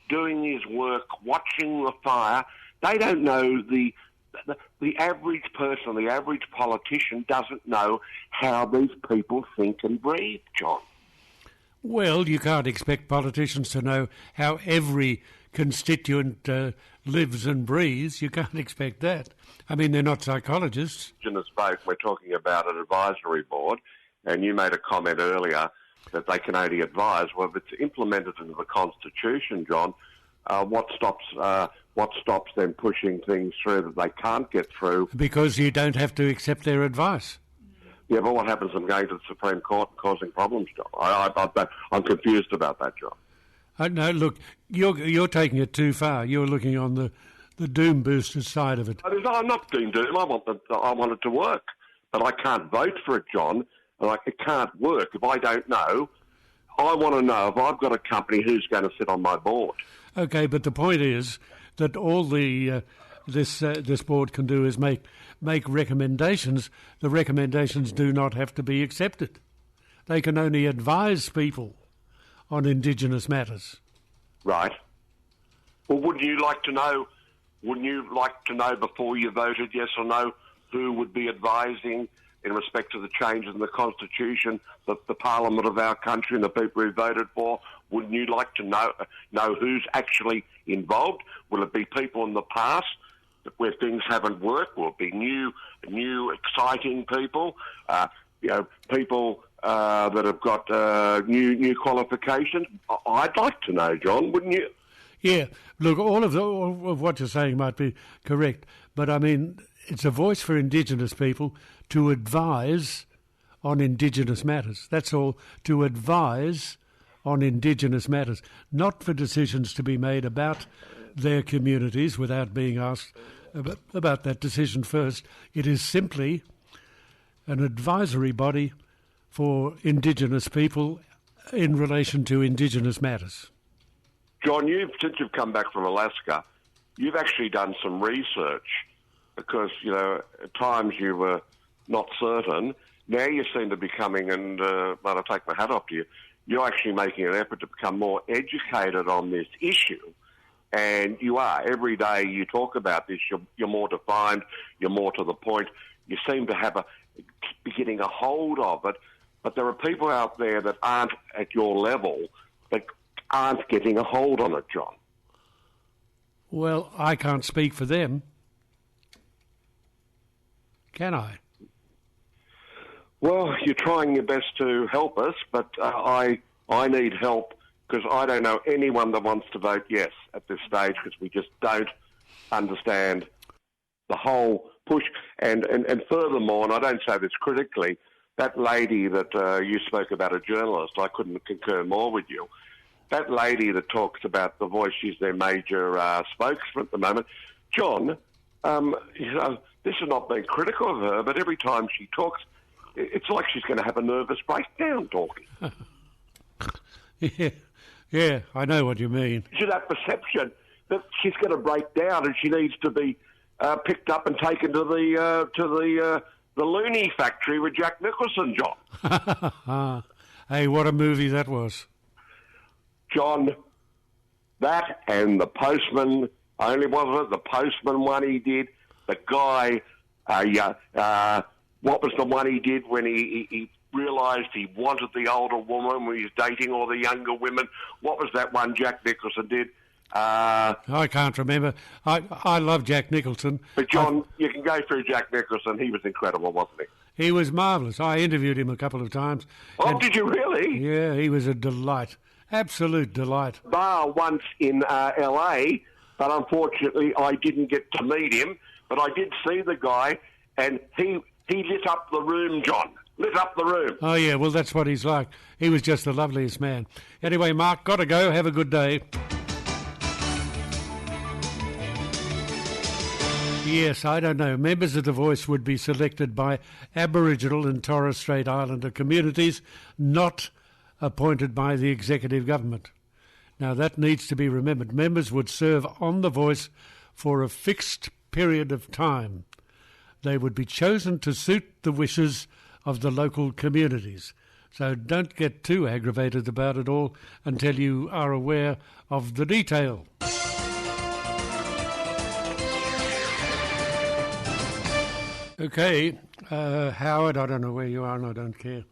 doing his work, watching the fire. They don't know the average person, the average politician doesn't know how these people think and breathe, John. Well, you can't expect politicians to know how every constituent lives and breathes. You can't expect that. I mean, they're not psychologists. In this vote, we're talking about an advisory board, and you made a comment earlier that they can only advise. Well, if it's implemented into the Constitution, John, what stops them pushing things through that they can't get through? Because you don't have to accept their advice. Yeah, but what happens if I'm going to the Supreme Court and causing problems, John? I'm confused about that, John. No, look, you're taking it too far. You're looking on the doom booster side of it. I'm not doing doom. I want it to work, but I can't vote for it, John. And it can't work if I don't know. I want to know if I've got a company who's going to sit on my board. Okay, but the point is that all this board can do is make recommendations. The recommendations do not have to be accepted. They can only advise people on Indigenous matters. Right. Well, wouldn't you like to know before you voted yes or no who would be advising in respect to the changes in the Constitution, the Parliament of our country and the people who voted for? Wouldn't you like to know who's actually involved? Will it be people in the past where things haven't worked? Will it be new, exciting people? People that have got new qualifications? I'd like to know, John, wouldn't you? Yeah, look, all of what you're saying might be correct, but I mean, it's a voice for Indigenous people to advise on Indigenous matters. That's all, to advise on Indigenous matters, not for decisions to be made about their communities without being asked about that decision first. It is simply an advisory body for Indigenous people in relation to Indigenous matters. John, since you've come back from Alaska, you've actually done some research because, at times you were not certain. Now you seem to be coming, and I take my hat off to you, you're actually making an effort to become more educated on this issue. And you are. Every day you talk about this, you're more defined, you're more to the point. You seem to be getting a hold of it. But there are people out there that aren't at your level, that aren't getting a hold on it, John. Well, I can't speak for them. Can I? Well, you're trying your best to help us, but I need help because I don't know anyone that wants to vote yes at this stage because we just don't understand the whole push. And furthermore, and I don't say this critically, that lady that you spoke about, a journalist, I couldn't concur more with you. That lady that talks about The Voice, she's their major spokesman at the moment. John, this is not being critical of her, but every time she talks, it's like she's going to have a nervous breakdown talking. Yeah, I know what you mean. She's that perception that she's going to break down and she needs to be picked up and taken to the loony factory with Jack Nicholson, John. Hey, what a movie that was. John, that and The Postman, only wasn't it the Postman one he did? The guy, what was the one he did when he realised he wanted the older woman when he was dating all the younger women? What was that one Jack Nicholson did? I can't remember. I love Jack Nicholson. But John, you can go through Jack Nicholson. He was incredible, wasn't he? He was marvellous. I interviewed him a couple of times. Oh, did you really? Yeah, he was a delight. Absolute delight. Bar once in L.A., but unfortunately I didn't get to meet him. But I did see the guy, and he lit up the room, John. Lit up the room. Oh, yeah, well, that's what he's like. He was just the loveliest man. Anyway, Mark, got to go. Have a good day. Yes, I don't know. Members of The Voice would be selected by Aboriginal and Torres Strait Islander communities, not appointed by the executive government. Now, that needs to be remembered. Members would serve on The Voice for a fixed period of time. They would be chosen to suit the wishes of the local communities. So don't get too aggravated about it all until you are aware of the detail. Okay, Howard, I don't know where you are and I don't care.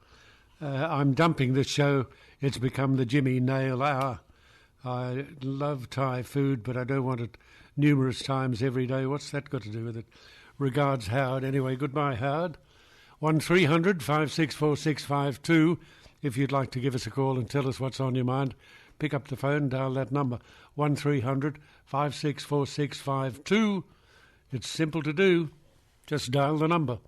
I'm dumping this show. It's become the Jimmy Nail Hour. I love Thai food, but I don't want it numerous times every day. What's that got to do with it? Regards, Howard. Anyway, goodbye, Howard. 1300 564 652. If you'd like to give us a call and tell us what's on your mind, pick up the phone, dial that number, 1300 564 652. It's simple to do. Just dial the number.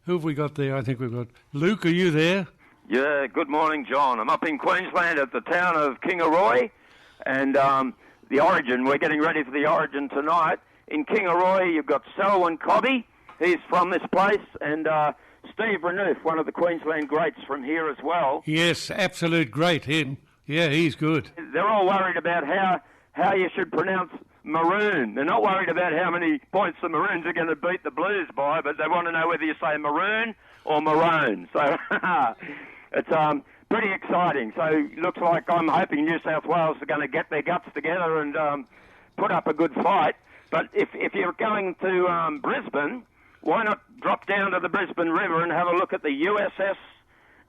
Who have we got there? I think we've got Luke. Are you there? Yeah, good morning, John. I'm up in Queensland at the town of Kingaroy, and the Origin. We're getting ready for the Origin tonight. In Kingaroy, you've got Selwyn Cobby. He's from this place, and Steve Renouf, one of the Queensland greats from here as well. Yes, absolute great, him. Yeah, he's good. They're all worried about how you should pronounce Maroon. They're not worried about how many points the Maroons are going to beat the Blues by, but they want to know whether you say Maroon or Maroon. So it's pretty exciting. So it looks like I'm hoping New South Wales are going to get their guts together and put up a good fight. But if you're going to Brisbane, why not drop down to the Brisbane River and have a look at the USS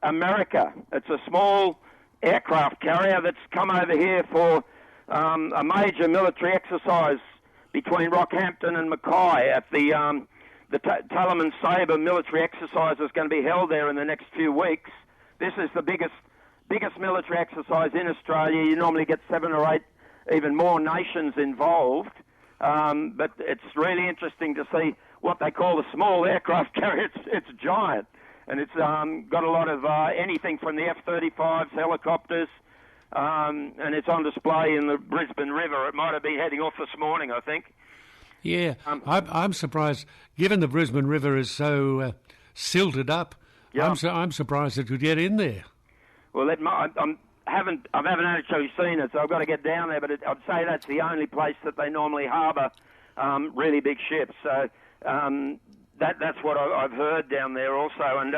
America? It's a small aircraft carrier that's come over here for a major military exercise between Rockhampton and Mackay at the Talaman Sabre military exercise is going to be held there in the next few weeks. This is the biggest military exercise in Australia. You normally get 7 or 8, even more nations involved. But it's really interesting to see what they call the small aircraft carrier. It's giant. And it's got a lot of anything from the F-35s, helicopters, and it's on display in the Brisbane River. It might have been heading off this morning, I think. Yeah, I'm surprised, given the Brisbane River is so silted up, yeah. I'm surprised it could get in there. Well, I haven't actually seen it, so I've got to get down there, but I'd say that's the only place that they normally harbour really big ships. So that's what I've heard down there also. And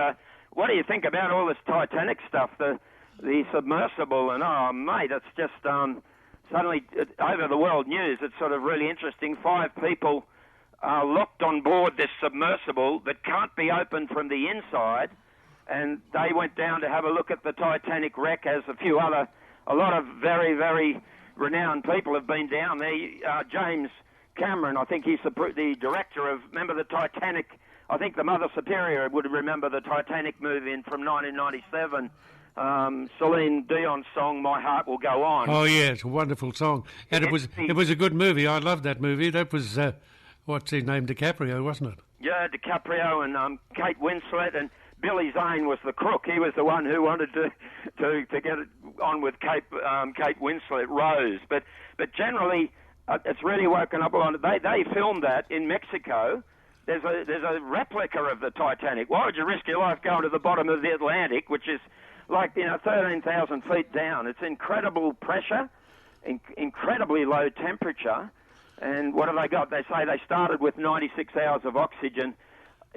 what do you think about all this Titanic stuff, the submersible? And, oh, mate, it's just suddenly over the world news, it's sort of really interesting. 5 people are locked on board this submersible that can't be opened from the inside, and they went down to have a look at the Titanic wreck, as a lot of very, very renowned people have been down there. James Cameron, I think he's the director of, remember the Titanic, I think the Mother Superior would remember the Titanic movie from 1997, Celine Dion's song, My Heart Will Go On. Oh, yeah, it's a wonderful song. And it was a good movie. I loved that movie. That was, what's his name, DiCaprio, wasn't it? Yeah, DiCaprio and Kate Winslet, and Billy Zane was the crook. He was the one who wanted to get it on with Kate Winslet, Rose. But generally, it's really woken up a lot. They filmed that in Mexico. There's a replica of the Titanic. Why would you risk your life going to the bottom of the Atlantic, which is like 13,000 feet down? It's incredible pressure, incredibly low temperature. And what have they got? They say they started with 96 hours of oxygen.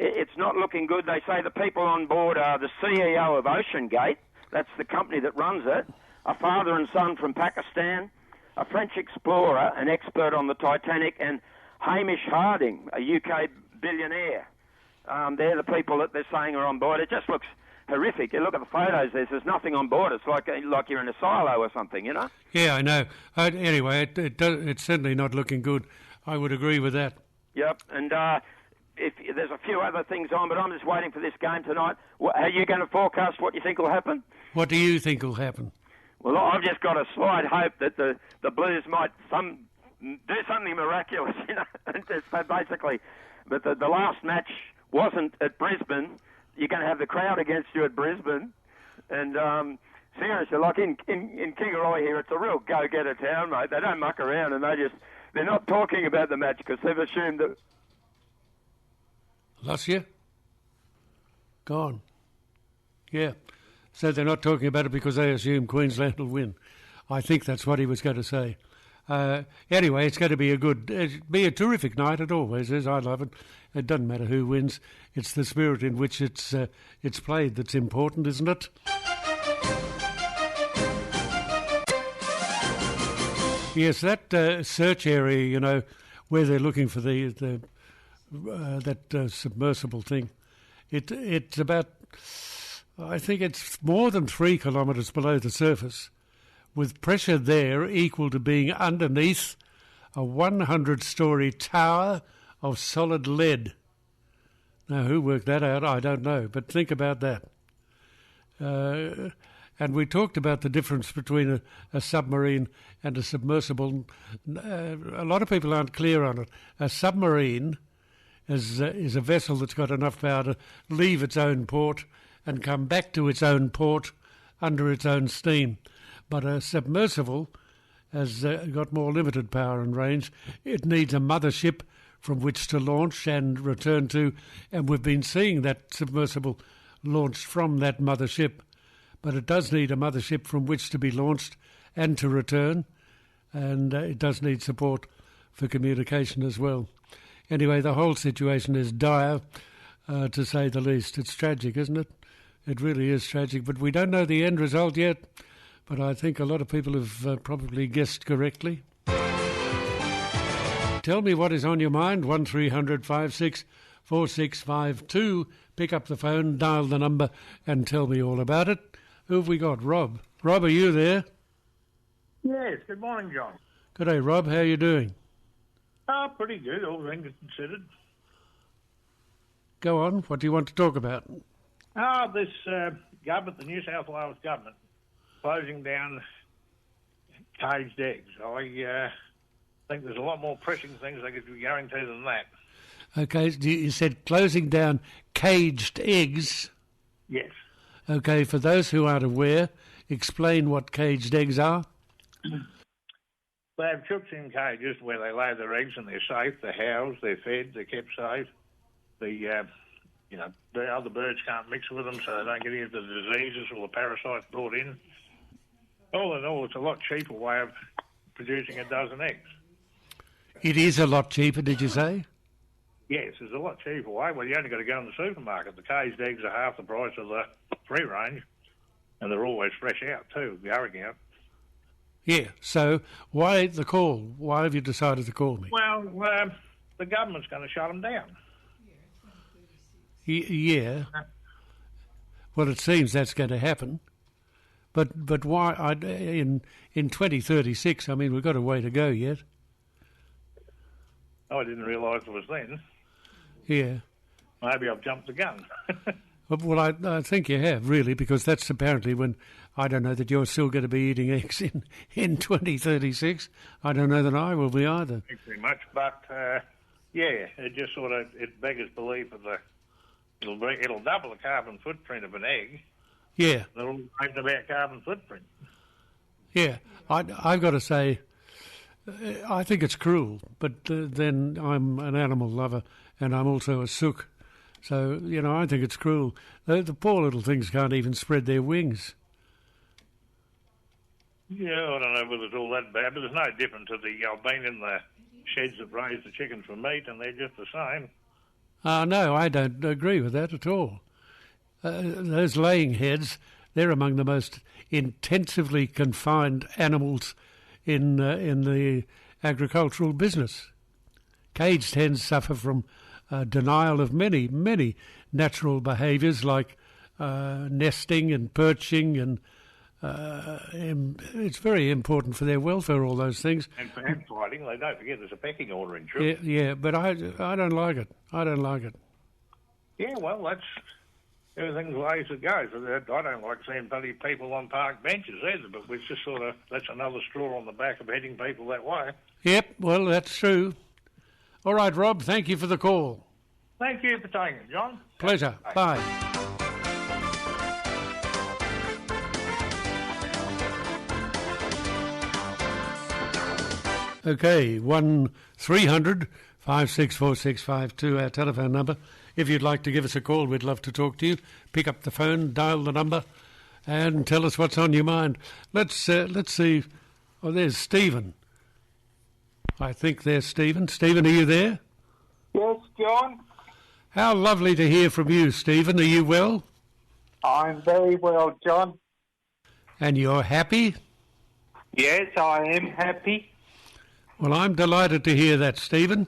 It's not looking good. They say the people on board are the CEO of OceanGate. That's the company that runs it. A father and son from Pakistan, a French explorer, an expert on the Titanic, and Hamish Harding, a UK billionaire. They're the people that they're saying are on board. It just looks horrific. You look at the photos, there's nothing on board. It's like you're in a silo or something, you know? Yeah, I know. Anyway, it's certainly not looking good. I would agree with that. Yep, and if there's a few other things on, but I'm just waiting for this game tonight. Are you going to forecast what you think will happen? What do you think will happen? Well, I've just got a slight hope that the Blues might do something miraculous, you know. So basically, but the last match wasn't at Brisbane. You're going to have the crowd against you at Brisbane, and seriously, like in Kingaroy here, it's a real go-getter town, mate. They don't muck around, and they're not talking about the match because they've assumed that. Lost you? Gone. Yeah. So they're not talking about it because they assume Queensland will win. I think that's what he was going to say. Anyway, it's going to be a terrific night. It always is. I love it. It doesn't matter who wins. It's the spirit in which it's played that's important, isn't it? Yes, that search area, you know, where they're looking for that submersible thing. It's about, I think it's more than 3 kilometres below the surface, with pressure there equal to being underneath a 100-storey tower of solid lead. Now, who worked that out? I don't know, but think about that. And we talked about the difference between a submarine and a submersible. A lot of people aren't clear on it. A submarine is a vessel that's got enough power to leave its own port and come back to its own port under its own steam. But a submersible has got more limited power and range. It needs a mothership from which to launch and return to, and we've been seeing that submersible launched from that mothership. But it does need a mothership from which to be launched and to return, and it does need support for communication as well. Anyway, the whole situation is dire, to say the least. It's tragic, isn't it? It really is tragic, but we don't know the end result yet. But I think a lot of people have probably guessed correctly. Tell me what is on your mind. 1300 56 4652. Pick up the phone, dial the number, and tell me all about it. Who have we got? Rob. Rob, are you there? Yes, good morning, John. Good day, Rob. How are you doing? Pretty good, all things considered. Go on. What do you want to talk about? This government, the New South Wales government, closing down caged eggs. I think there's a lot more pressing things they could be going to than that. Okay, you said closing down caged eggs. Yes. Okay, for those who aren't aware, explain what caged eggs are. They have chooks in cages where they lay their eggs and they're safe, they're housed, they're fed, they're kept safe. The other birds can't mix with them so they don't get any of the diseases or the parasites brought in. All in all, it's a lot cheaper way of producing a dozen eggs. It is a lot cheaper, did you say? Yes, it's a lot cheaper way. Well, you only got to go in the supermarket. The caged eggs are half the price of the free range, and they're always fresh out too, going out. Yeah, so why the call? Why have you decided to call me? Well, the government's going to shut them down. Yeah. Well, it seems that's going to happen. But why? In 2036, I mean, we've got a way to go yet. Oh, I didn't realise it was then. Yeah. Maybe I've jumped the gun. Well, I think you have, really, because that's apparently when, I don't know that you're still going to be eating eggs in 2036. I don't know that I will be either. Thanks very much. But, it just sort of, it beggars belief of it'll double the carbon footprint of an egg. Yeah. They're all talking about carbon footprint. Yeah. I've got to say, I think it's cruel, but then I'm an animal lover and I'm also a sook. So, I think it's cruel. The poor little things can't even spread their wings. Yeah, I don't know whether it's all that bad, but it's no different to I've been in the sheds that raise the chickens for meat and they're just the same. No, I don't agree with that at all. Those laying heads, they're among the most intensively confined animals in the agricultural business. Caged hens suffer from denial of many, many natural behaviours like nesting and perching, and it's very important for their welfare, all those things. And for hen fighting, they don't forget there's a pecking order in truth. Yeah, but I don't like it. I don't like it. Yeah, well, that's everything's the way it goes. I don't like seeing bloody people on park benches either, but we're just sort of, that's another straw on the back of heading people that way. Yep, well, that's true. All right, Rob, thank you for the call. Thank you for taking it, John. Pleasure. Bye. Okay, 1300 564652, our telephone number. If you'd like to give us a call, we'd love to talk to you. Pick up the phone, dial the number, and tell us what's on your mind. Let's see. Oh, there's Stephen. I think there's Stephen. Stephen, are you there? Yes, John. How lovely to hear from you, Stephen. Are you well? I'm very well, John. And you're happy? Yes, I am happy. Well, I'm delighted to hear that, Stephen.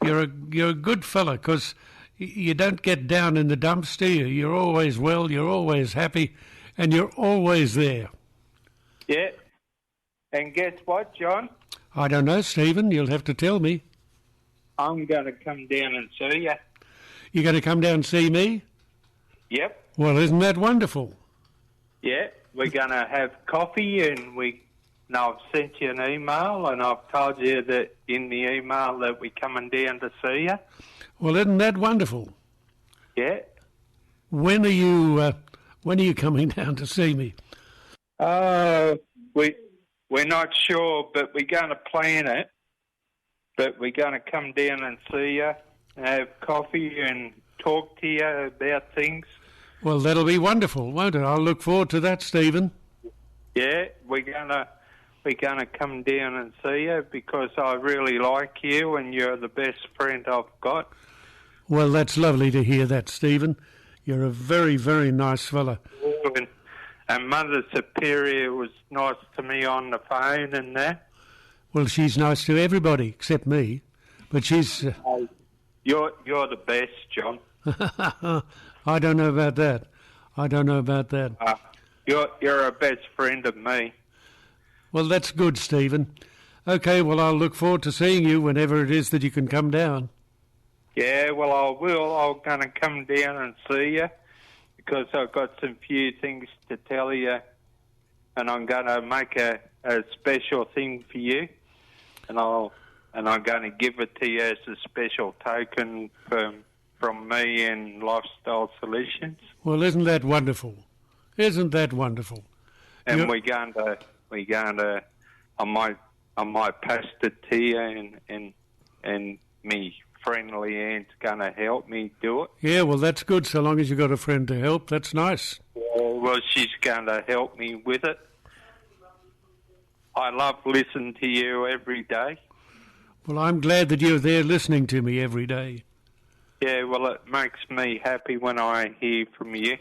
You're a good fella, because you don't get down in the dumps, do you? You're always well, you're always happy, and you're always there. Yeah. And guess what, John? I don't know, Stephen. You'll have to tell me. I'm going to come down and see you. You're going to come down and see me? Yep. Well, isn't that wonderful? Yeah. We're going to have coffee, and I've sent you an email, and I've told you that in the email that we're coming down to see you. Well, isn't that wonderful? Yeah. When are you coming down to see me? We're not sure, but we're going to plan it. But we're going to come down and see you, have coffee, and talk to you about things. Well, that'll be wonderful, won't it? I'll look forward to that, Stephen. Yeah, we're gonna come down and see you because I really like you and you're the best friend I've got. Well, that's lovely to hear that, Stephen. You're a very, very nice fella. And Mother Superior was nice to me on the phone and that. Well, she's nice to everybody except me, but she's... You're the best, John. I don't know about that. I don't know about that. You're a best friend of me. Well, that's good, Stephen. Okay, well, I'll look forward to seeing you whenever it is that you can come down. Yeah, well, I will. I'm going to come down and see you because I've got some few things to tell you, and I'm going to make a special thing for you, and I'm going to give it to you as a special token from me and Lifestyle Solutions. Well, isn't that wonderful? Isn't that wonderful? And we're going to. I might pass it to you, and me friendly aunt's going to help me do it. Yeah, well, that's good. So long as you've got a friend to help, that's nice. Well, she's going to help me with it. I love listening to you every day. Well, I'm glad that you're there listening to me every day. Yeah, well, it makes me happy when I hear from you.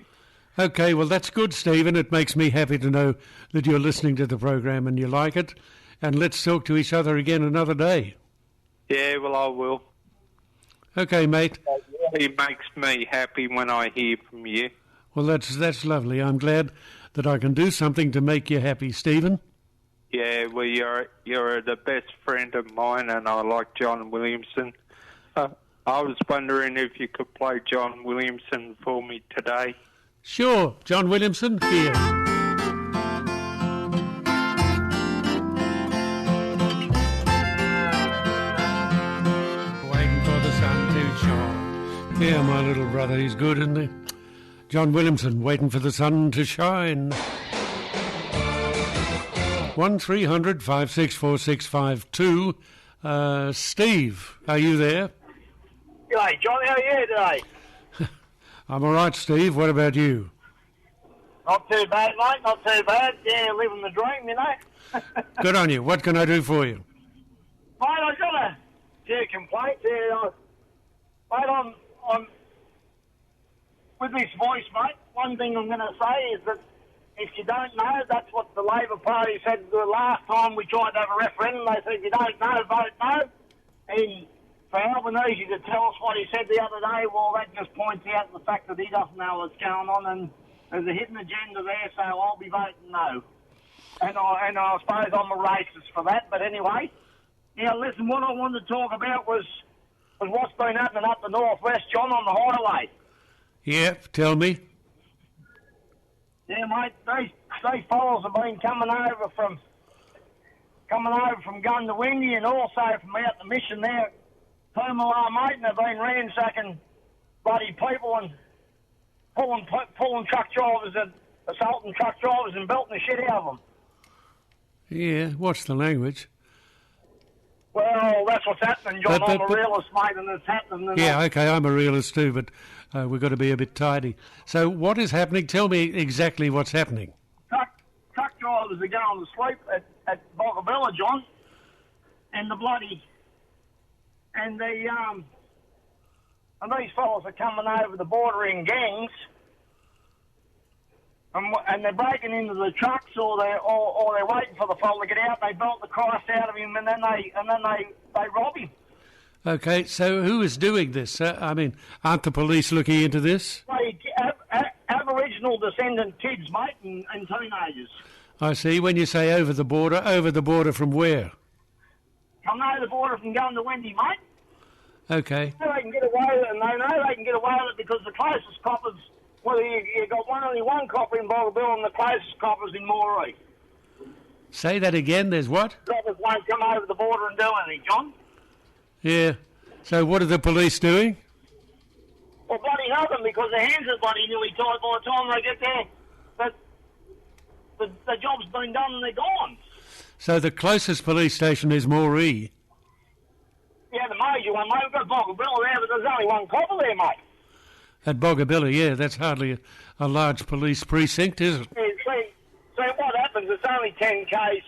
Okay, well, that's good, Stephen. It makes me happy to know that you're listening to the program and you like it. And let's talk to each other again another day. Yeah, well, I will. Okay, mate. It really makes me happy when I hear from you. Well, that's lovely. I'm glad that I can do something to make you happy, Stephen. Yeah, well, you're the best friend of mine, and I like John Williamson. I was wondering if you could play John Williamson for me today. Sure, John Williamson, here. Waiting for the sun to shine. Yeah, my little brother, he's good, isn't he? John Williamson, waiting for the sun to shine. 1300 564 652. Steve, are you there? G'day, John. How are you today? I'm all right, Steve. What about you? Not too bad, mate. Not too bad. Yeah, living the dream, you know. Good on you. What can I do for you? Mate, I've got a few complaints here. Mate, I'm with this voice, mate. One thing I'm going to say is that if you don't know, that's what the Labor Party said the last time we tried to have a referendum. They said, if you don't know, vote no. And for Albanese to tell us what he said the other day, well, that just points out the fact that he doesn't know what's going on, and there's a hidden agenda there, so I'll be voting no. And I suppose I'm a racist for that, but anyway. Now, listen, what I wanted to talk about was what's been happening up the northwest, John, on the highway. Yeah, tell me. Yeah, mate, these fellas have been coming over from Gundawindi and also from out the mission there, Pumala, mate, and they've been ransacking bloody people and pulling truck drivers and assaulting truck drivers and belting the shit out of them. Yeah, what's the language? Well, that's what's happening, John. I'm a realist, mate, and it's happening. Yeah, okay, I'm a realist too, but we've got to be a bit tidy. So what is happening? Tell me exactly what's happening. Truck drivers are going to sleep at Boggabella, John, and and these fellas are coming over the border in gangs, and they're breaking into the trucks, or they're waiting for the fella to get out. They belt the Christ out of him, and then they rob him. Okay, so who is doing this? I mean, aren't the police looking into this? Aboriginal descendant kids, mate, and teenagers. I see. When you say over the border from where? Come over the border from Gundawindi, mate. Okay. So they can get away with it, and they know they can get away with it because the closest coppers, well, you got only one copper in Boggabella, and the closest copper's in Moree. Say that again. There's what? Coppers won't come over the border and do anything, John. Yeah. So what are the police doing? Well, bloody nothing, because their hands are bloody nearly tied by the time they get there. But the job's been done and they're gone. So the closest police station is Moree. Yeah, the major one, mate. We've got Boggabella there, but there's only one copper there, mate. At Boggabella, yeah, that's hardly a large police precinct, is it? Yeah, see, what happens, it's only 10 k's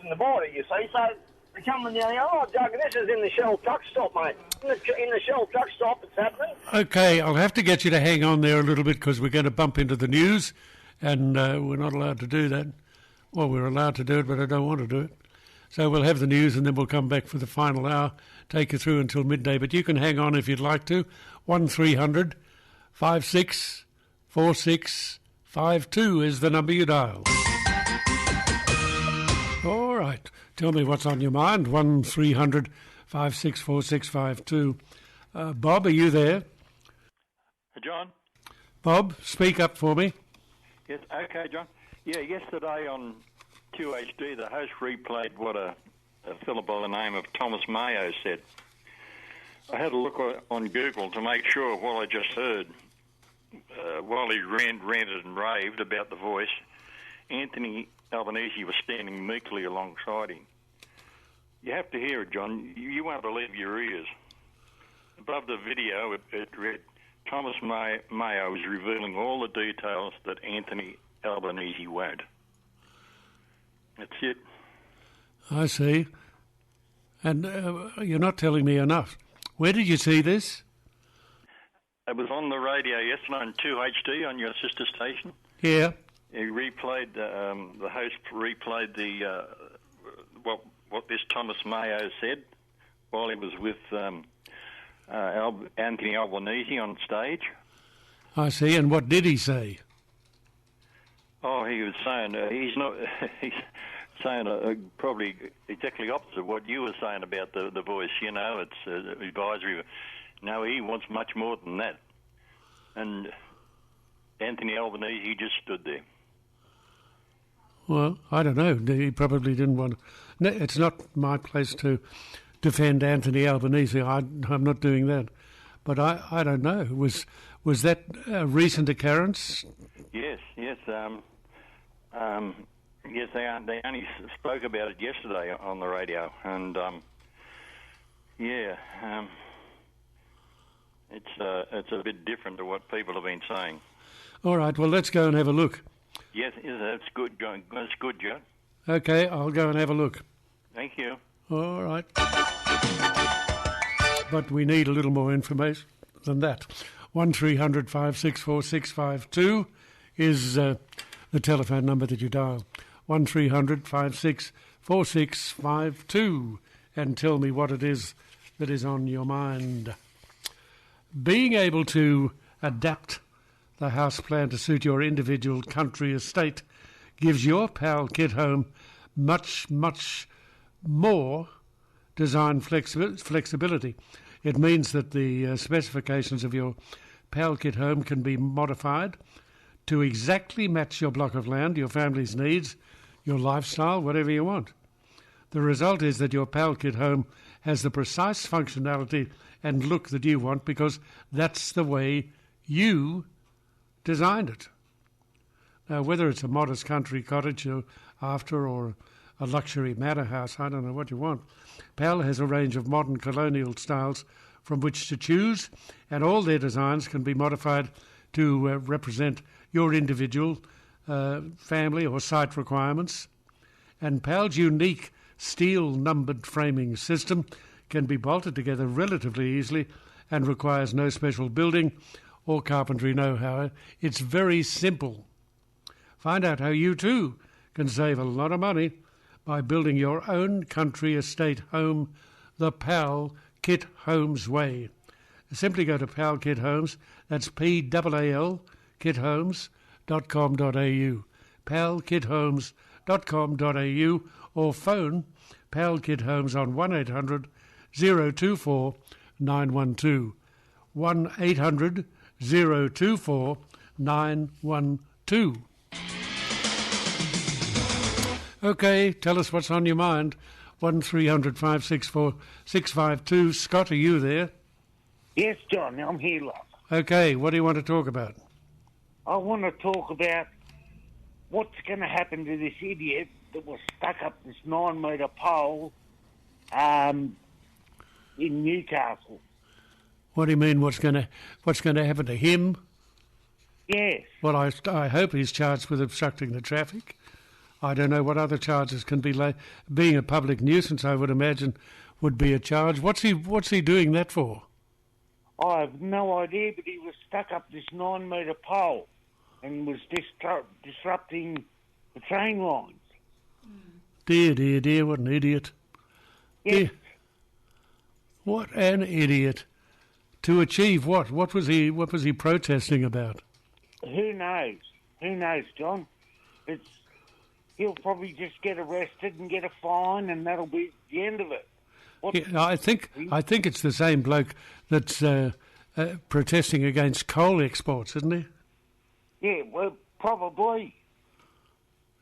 from the border, you see, so they're coming down here, oh, Doug, this is in the Shell truck stop, mate. In the Shell truck stop, it's happening. Okay, I'll have to get you to hang on there a little bit because we're going to bump into the news, and we're not allowed to do that. Well, we're allowed to do it, but I don't want to do it. So we'll have the news and then we'll come back for the final hour, take you through until midday. But you can hang on if you'd like to. 1300 56 46 52 is the number you dial. All right. Tell me what's on your mind. 1300 56 46 52. Bob, are you there? John? Bob, speak up for me. Yes, okay, John. Yeah, yesterday on 2HD, the host replayed what a fellow by the name of Thomas Mayo said. I had a look on Google to make sure of what I just heard. While he ranted and raved about the voice, Anthony Albanese was standing meekly alongside him. You have to hear it, John. You won't believe your ears. Above the video, it read, Thomas Mayo is revealing all the details that Anthony Albanese won't. That's it. I see. And you're not telling me enough. Where did you see this? It was on the radio yesterday on 2HD on your sister station. Yeah. He replayed, the host replayed the what this Thomas Mayo said while he was with Anthony Albanese on stage. I see. And what did he say? Oh, he was saying he's not. He's saying probably exactly opposite of what you were saying about the voice. You know, it's advisory. No, he wants much more than that. And Anthony Albanese, he just stood there. Well, I don't know. He probably didn't want to. No, it's not my place to defend Anthony Albanese. I'm not doing that. But I don't know. Was that a recent occurrence? Yes. Yes, they only spoke about it yesterday on the radio. And, it's a bit different to what people have been saying. All right, well, let's go and have a look. Yes, that's good, John. That's good, John. Okay, I'll go and have a look. Thank you. All right. But we need a little more information than that. 1300 564 652 is the telephone number that you dial. 1300 564 652 and tell me what it is that is on your mind. Being able to adapt the house plan to suit your individual country estate gives your PAL kit home much, much more design flexibility. It means that the specifications of your PAL kit home can be modified to exactly match your block of land, your family's needs, your lifestyle, whatever you want. The result is that your PAL kit home has the precise functionality and look that you want because that's the way you designed it. Now, whether it's a modest country cottage or a luxury manor house, I don't know what you want. PAL has a range of modern colonial styles from which to choose, and all their designs can be modified to represent your individual family or site requirements. And PAL's unique steel-numbered framing system can be bolted together relatively easily and requires no special building or carpentry know-how. It's very simple. Find out how you too can save a lot of money by building your own country estate home the PAL Kit Homes way. Simply go to PAL Kit Homes, that's PAL kithomes.com.au, palkithomes.com.au, or phone PAL Kit Homes on 1800 024 912, 1800 024 912. Okay, tell us what's on your mind. 1300 564 652. Scott, are you there? Yes, John, I'm here, love. Okay, what do you want to talk about? I want to talk about what's going to happen to this idiot that was stuck up this 9-metre pole in Newcastle. What do you mean, what's going to happen to him? Yes. Well, I hope he's charged with obstructing the traffic. I don't know what other charges can be laid. Being a public nuisance, I would imagine, would be a charge. What's he doing that for? I have no idea, but he was stuck up this 9-metre pole and was disrupting the train lines. Dear, dear, dear, what an idiot. Yes. Dear. What an idiot. To achieve what? What was he protesting about? Who knows? Who knows, John? He'll probably just get arrested and get a fine, and that'll be the end of it. Yeah, I think it's the same bloke that's protesting against coal exports, isn't he? Yeah, well, probably.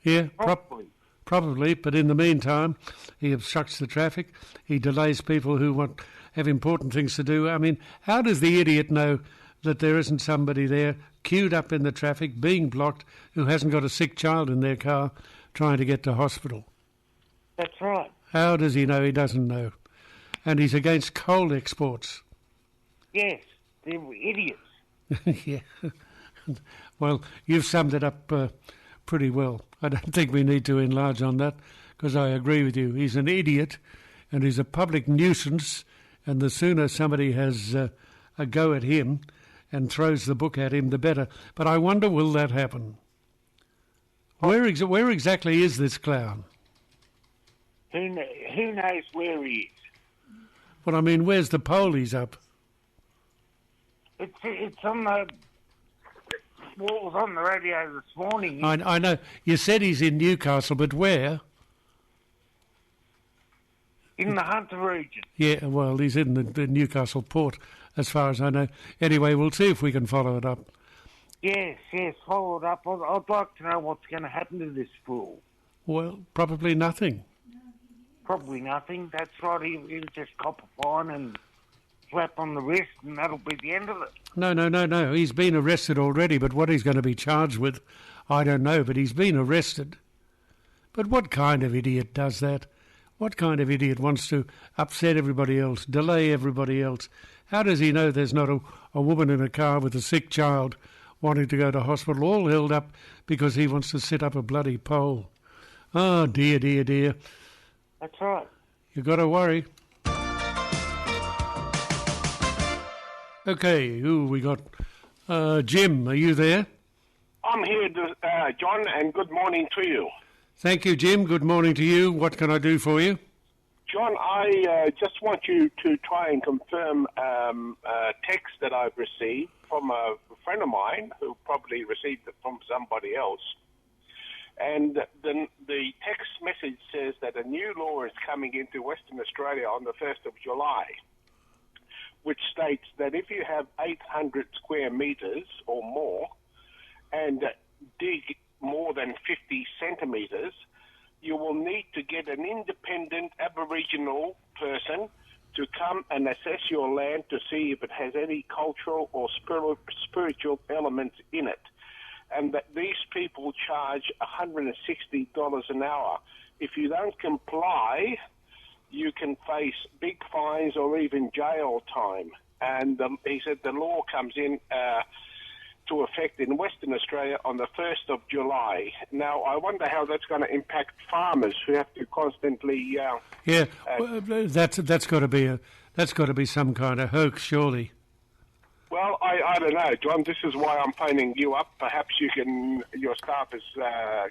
Yeah, Probably. probably. But in the meantime, he obstructs the traffic. He delays people who have important things to do. I mean, how does the idiot know that there isn't somebody there queued up in the traffic, being blocked, who hasn't got a sick child in their car, trying to get to hospital? That's right. How does he know? He doesn't know. And he's against coal exports. Yes, they're idiots. Yeah. Well, you've summed it up pretty well. I don't think we need to enlarge on that, because I agree with you. He's an idiot, and he's a public nuisance, and the sooner somebody has a go at him and throws the book at him, the better. But I wonder, will that happen? Where exactly is this clown? Who knows where he is? Well, I mean, where's the pole he's up? It's on the... Well, it was on the radio this morning. I know. You said he's in Newcastle, but where? In the Hunter region. Yeah, well, he's in the Newcastle port, as far as I know. Anyway, we'll see if we can follow it up. Yes, follow it up. I'd like to know what's going to happen to this fool. Well, probably nothing. Probably nothing. That's right. He'll just cop a fine and slap on the wrist, and that'll be the end of it. No. He's been arrested already, but what he's going to be charged with, I don't know, but he's been arrested. But what kind of idiot does that? What kind of idiot wants to upset everybody else, delay everybody else? How does he know there's not a woman in a car with a sick child wanting to go to hospital, all held up because he wants to set up a bloody pole? Oh, dear, dear, dear. That's right. You got to worry. Okay, who we got? Jim, are you there? I'm here, John, and good morning to you. Thank you, Jim. Good morning to you. What can I do for you? John, I just want you to try and confirm a text that I've received from a friend of mine who probably received it from somebody else. And the text message says that a new law is coming into Western Australia on the 1st of July, which states that if you have 800 square metres or more and dig more than 50 centimetres, you will need to get an independent Aboriginal person to come and assess your land to see if it has any cultural or spiritual elements in it. And that these people charge $160 an hour. If you don't comply, you can face big fines or even jail time. And he said the law comes in to effect in Western Australia on the 1st of July. Now, I wonder how that's going to impact farmers who have to constantly... that's got to be some kind of hoax, surely. Well, I don't know, John. This is why I'm phoning you up. Perhaps your staff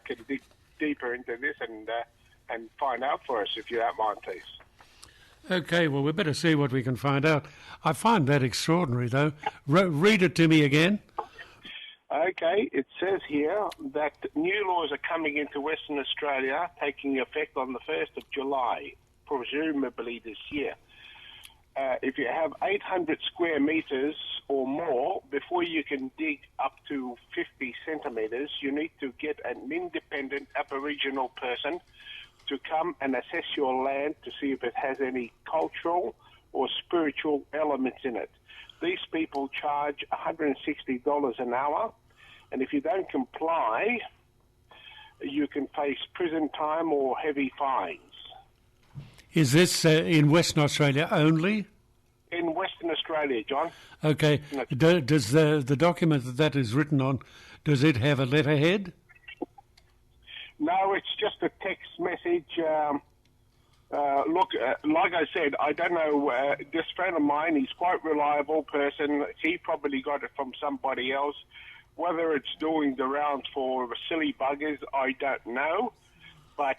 can dig deeper into this and find out for us, if you don't mind, please. Okay, well, we better see what we can find out. I find that extraordinary, though. Read it to me again. Okay, it says here that new laws are coming into Western Australia, taking effect on the 1st of July, presumably this year. If you have 800 square metres or more, before you can dig up to 50 centimetres, you need to get an independent Aboriginal person to come and assess your land to see if it has any cultural or spiritual elements in it. These people charge $160 an hour, and if you don't comply, you can face prison time or heavy fines. Is this in Western Australia only? In Western Australia, John. Okay. Does the document that is written on, does it have a letterhead? No, it's just a text message. Look, like I said, I don't know. This friend of mine, he's quite a reliable person. He probably got it from somebody else. Whether it's doing the rounds for silly buggers, I don't know. but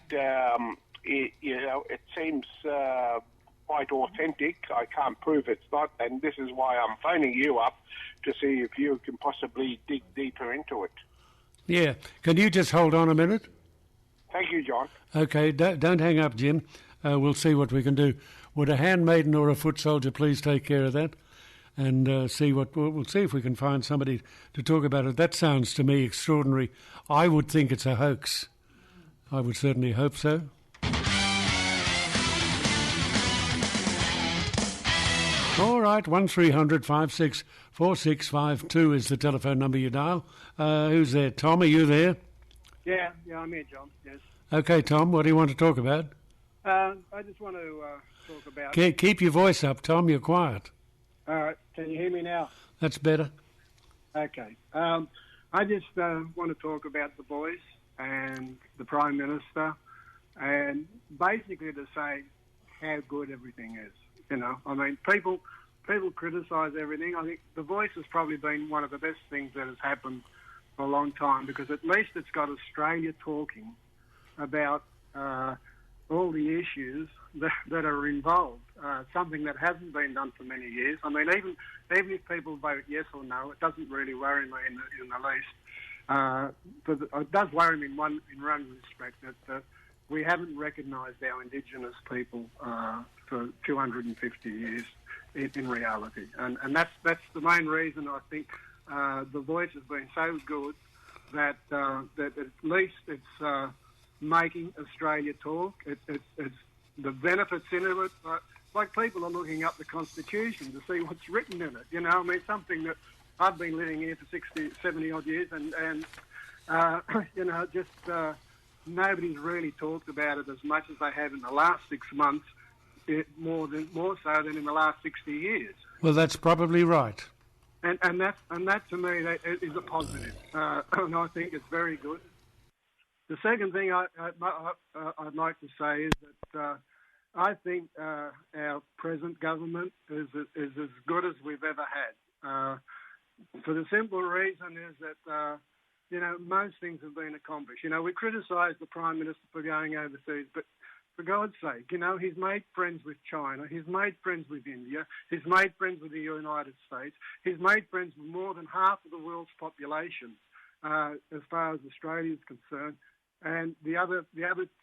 it seems quite authentic. I can't prove it's not, and this is why I'm phoning you up to see if you can possibly dig deeper into it. Yeah. Can you just hold on a minute? Thank you, John. Okay, don't hang up, Jim. We'll see what we can do. Would a handmaiden or a foot soldier please take care of that? And we'll see if we can find somebody to talk about it. That sounds to me extraordinary. I would think it's a hoax. I would certainly hope so. All right, 1300 564652 is the telephone number you dial. Who's there? Tom, are you there? Yeah, I'm here, John. Yes. Okay, Tom, what do you want to talk about? I just want to talk about... Keep your voice up, Tom, you're quiet. All right, can you hear me now? That's better. Okay. I just want to talk about the boys and the Prime Minister and basically to say how good everything is. You know, I mean, people criticise everything. I think The Voice has probably been one of the best things that has happened for a long time because at least it's got Australia talking about all the issues that are involved, something that hasn't been done for many years. I mean, even if people vote yes or no, it doesn't really worry me in the least. But it does worry me in one respect that we haven't recognised our Indigenous people for 250 years in reality, and that's the main reason I think The Voice has been so good that at least it's making Australia talk. It's the benefits in it. Like people are looking up the Constitution to see what's written in it. You know, I mean, something that I've been living here for 60, 70 odd years, and you know, just nobody's really talked about it as much as they have in the last 6 months. More so than in the last 60 years. Well, that's probably right. And that to me that is a positive, and I think it's very good. The second thing I'd like to say is that I think our present government is as good as we've ever had. For the simple reason is that you know, most things have been accomplished. You know, we criticise the Prime Minister for going overseas, but for God's sake, you know, he's made friends with China, he's made friends with India, he's made friends with the United States, he's made friends with more than half of the world's population, as far as Australia is concerned, and the other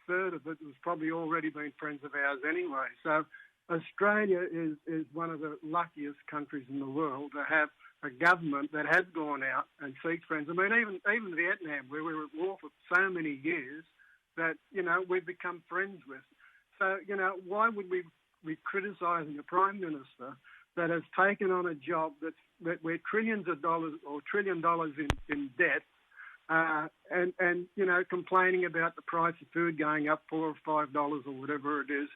third of it was probably already been friends of ours anyway. So Australia is one of the luckiest countries in the world to have a government that has gone out and seek friends. I mean, even Vietnam, where we were at war for so many years, that, you know, we've become friends with. So, you know, why would we be criticising a Prime Minister that has taken on a job that we're trillions of dollars or $1 trillion in debt, and you know, complaining about the price of food going up $4 or $5 or whatever it is,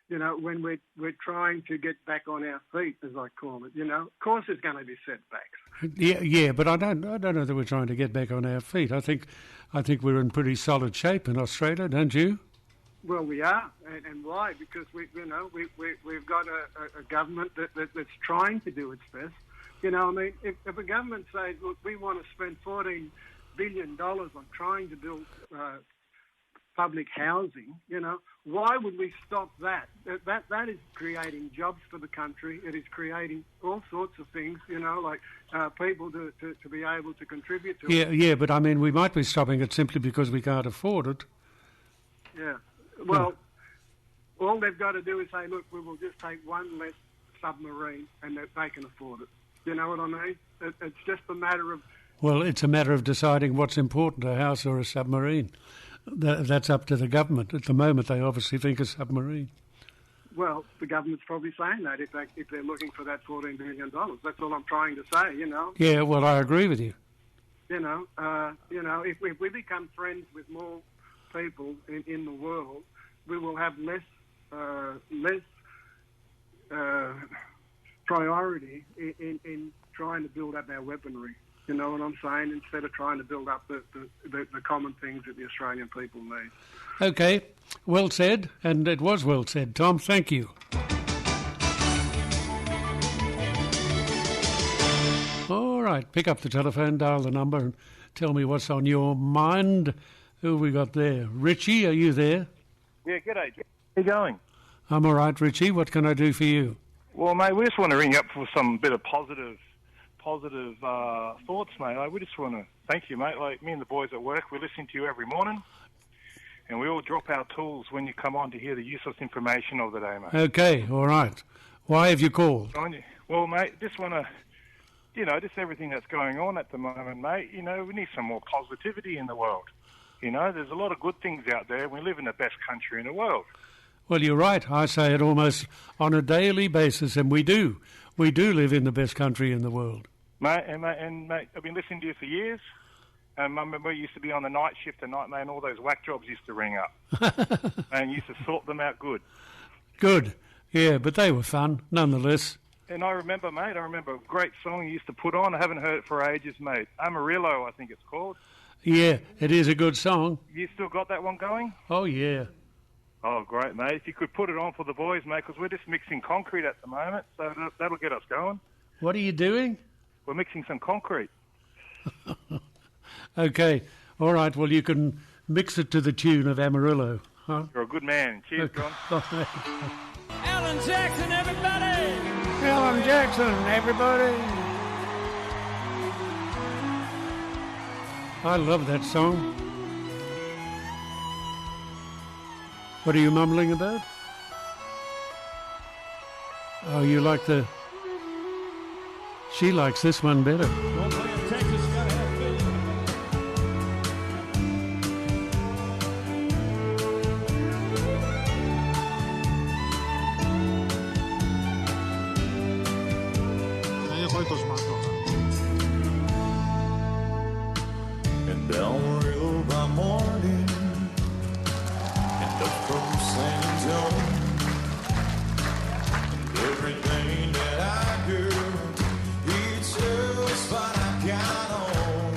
you know, when we're trying to get back on our feet, as I call it. You know, of course there's going to be setbacks. Yeah, but I don't know that we're trying to get back on our feet. I think we're in pretty solid shape in Australia, don't you? Well, we are, and why? Because we've got a government that's trying to do its best. You know, I mean, if a government says, look, we want to spend $14 billion on trying to build public housing, you know, why would we stop that? That is creating jobs for the country. It is creating all sorts of things, you know, like people to be able to contribute to it. Yeah, but I mean, we might be stopping it simply because we can't afford it. Yeah. Well, all they've got to do is say, look, we will just take one less submarine and that they can afford it. You know what I mean? It's just a matter of... Well, it's a matter of deciding what's important, a house or a submarine. That's up to the government. At the moment, they obviously think a submarine. Well, the government's probably saying that if they're looking for that $14 billion. That's all I'm trying to say, you know. Yeah, well, I agree with you. You know, if we become friends with more people in the world, we will have less priority in trying to build up our weaponry. You know what I'm saying? Instead of trying to build up the common things that the Australian people need. Okay, well said, and it was well said, Tom. Thank you. All right, pick up the telephone, dial the number, and tell me what's on your mind. Who have we got there? Richie, are you there? Yeah, g'day. How you going? I'm all right, Richie. What can I do for you? Well, mate, we just want to ring up for some bit of positive thoughts, mate. Like, we just want to thank you, mate. Like, me and the boys at work, we listen to you every morning, and we all drop our tools when you come on to hear the useless information of the day, mate. Okay, all right. Why have you called? Well, mate, just want to, just everything that's going on at the moment, mate. We need some more positivity in the world. There's a lot of good things out there. We live in the best country in the world. Well, you're right. I say it almost on a daily basis, and we do. We do live in the best country in the world. Mate, I've been listening to you for years. And I remember you used to be on the night shift at night, mate, and all those whack jobs used to ring up. And you used to sort them out good. Good. Yeah, but they were fun, nonetheless. And I remember, mate, a great song you used to put on. I haven't heard it for ages, mate. Amarillo, I think it's called. Yeah, it is a good song. You still got that one going? Oh, yeah. Oh, great, mate. If you could put it on for the boys, mate, because we're just mixing concrete at the moment, so that'll get us going. What are you doing? We're mixing some concrete. Okay. All right. Well, you can mix it to the tune of Amarillo. Huh? You're a good man. Cheers, Okay. John. Alan Jackson, everybody! Alan Jackson, everybody! I love that song. What are you mumbling about? Oh, you like the... She likes this one better. And Amarillo by morning, and up from San Antonio, and everything that I do, it's just what I got on.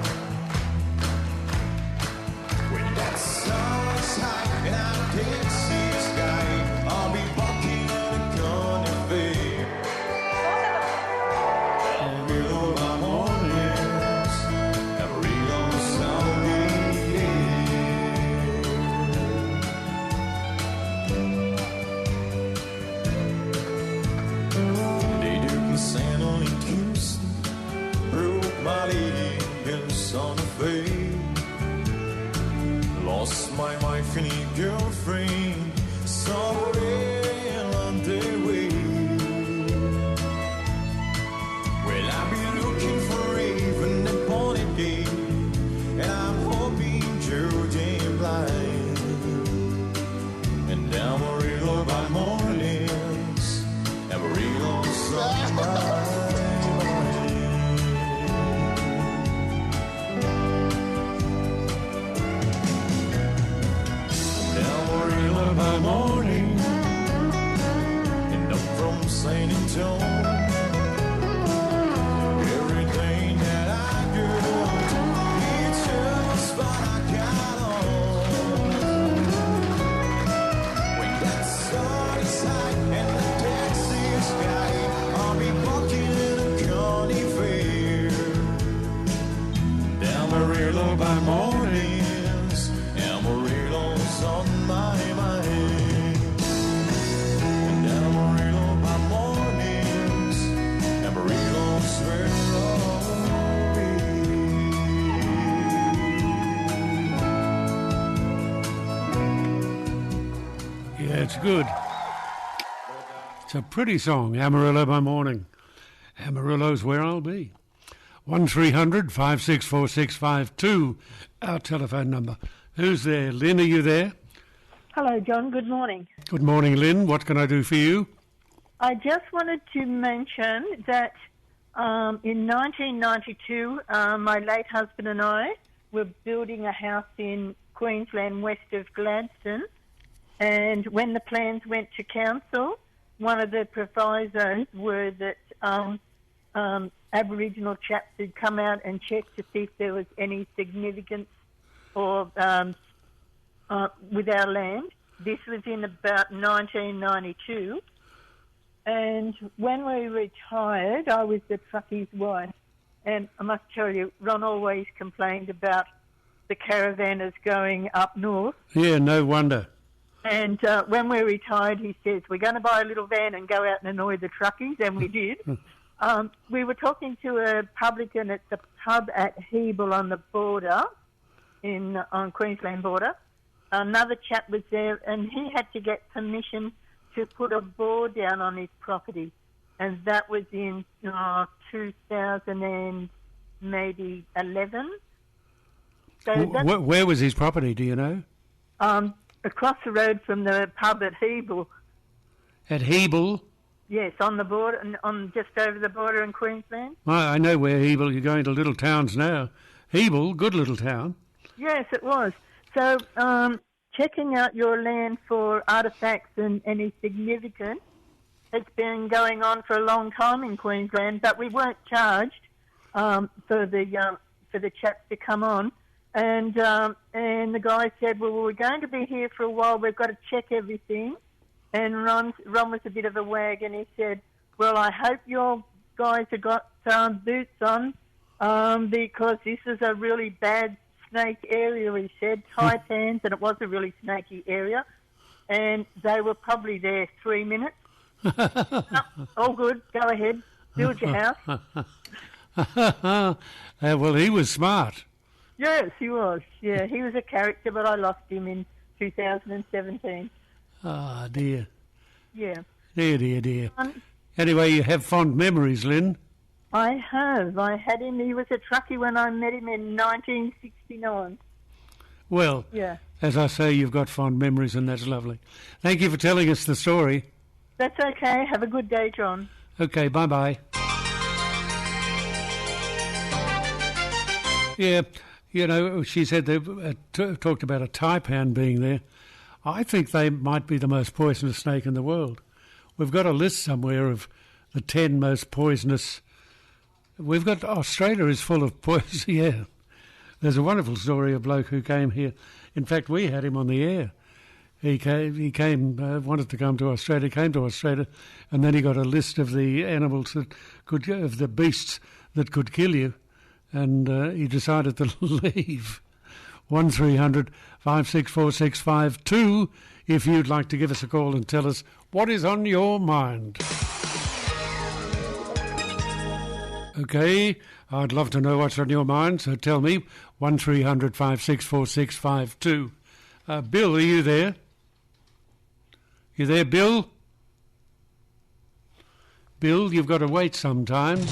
When that sun is high and I can't see the sky, I'll be walking on a gun fair. Amarillo by mornings, Amarillo Sunday. They do Santa in Houston, broke my leg in Santa Fe. Lost my wife and a girlfriend somewhere along the way. Well, I'll be looking for even a bonnet day, and I'm hoping George ain't blind. And Amarillo by mornings, Amarillo sunrise. Amarillo by morning, and up from San Antonio. Everything that I do, it's just what I got on. When that sun is high and the Texas sky, I'll be walking in a county fair. Amarillo by mornings, Amarillo's on my mind. And Amarillo by mornings, Amarillo's where I'll be. Yeah, it's good. It's a pretty song, Amarillo by morning. Amarillo's where I'll be. 1300 564 652, our telephone number. Who's there? Lynn, are you there? Hello, John. Good morning. Good morning, Lynn. What can I do for you? I just wanted to mention that in 1992, my late husband and I were building a house in Queensland, west of Gladstone. And when the plans went to council, one of the provisos were that Aboriginal chaps had come out and checked to see if there was any significance or with our land. This was in about 1992. And when we retired, I was the truckie's wife. And I must tell you, Ron always complained about the caravanners going up north. Yeah, no wonder. And when we're retired, he says, we're going to buy a little van and go out and annoy the truckies, and we did. We were talking to a publican at the pub at Hebel on the border, on Queensland border. Another chap was there, and he had to get permission to put a board down on his property. And that was in 2011. So Where was his property, do you know? Across the road from the pub at Hebel. At Hebel? Yes, on the border, on just over the border in Queensland. I know where Hebel, you're going to little towns now. Hebel, good little town. Yes, it was. So, checking out your land for artefacts and any significance has been going on for a long time in Queensland, but we weren't charged for the chaps to come on. And the guy said, well, we're going to be here for a while. We've got to check everything. And Ron was a bit of a wag, and he said, well, I hope your guys have got boots on because this is a really bad snake area, he said. Taipans, and it was a really snaky area. And they were probably there 3 minutes. All good. Go ahead. Build your house. Well, he was smart. Yes, he was. Yeah, he was a character, but I lost him in 2017. Ah, dear. Yeah. Dear. Anyway, you have fond memories, Lynn. I have. I had him. He was a truckie when I met him in 1969. Well, yeah. As I say, you've got fond memories, and that's lovely. Thank you for telling us the story. That's okay. Have a good day, John. Okay, bye-bye. Yeah, you know, she said they talked about a taipan being there. I think they might be the most poisonous snake in the world. We've got a list somewhere of the 10 most poisonous. We've got Australia is full of poison. Yeah, there's a wonderful story of a bloke who came here. In fact, we had him on the air. He came, wanted to come to Australia, came to Australia, and then he got a list of the animals of the beasts that could kill you, and he decided to leave. 1300 564 652 if you'd like to give us a call and tell us what is on your mind. Okay, I'd love to know what's on your mind, so tell me. 1300 564 652. Bill, are you there? You there, Bill? Bill, you've got to wait sometimes.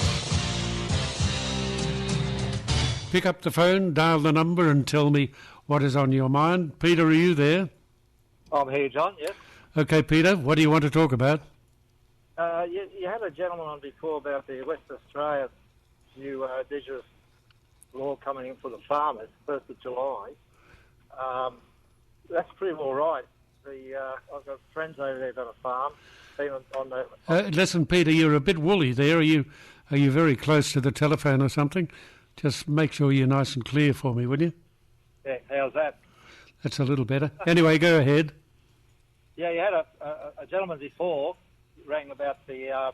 Pick up the phone, dial the number and tell me what is on your mind. Peter, are you there? I'm here, John, yes. Okay, Peter, what do you want to talk about? You had a gentleman on before about the West Australia new Indigenous law coming in for the farmers, 1st of July. That's pretty well right. I've got friends over there got a farm. On the, listen, Peter, you're a bit woolly there. Are you very close to the telephone or something? Just make sure you're nice and clear for me, will you? Yeah, how's that? That's a little better. Anyway, go ahead. Yeah, you had a gentleman before rang about the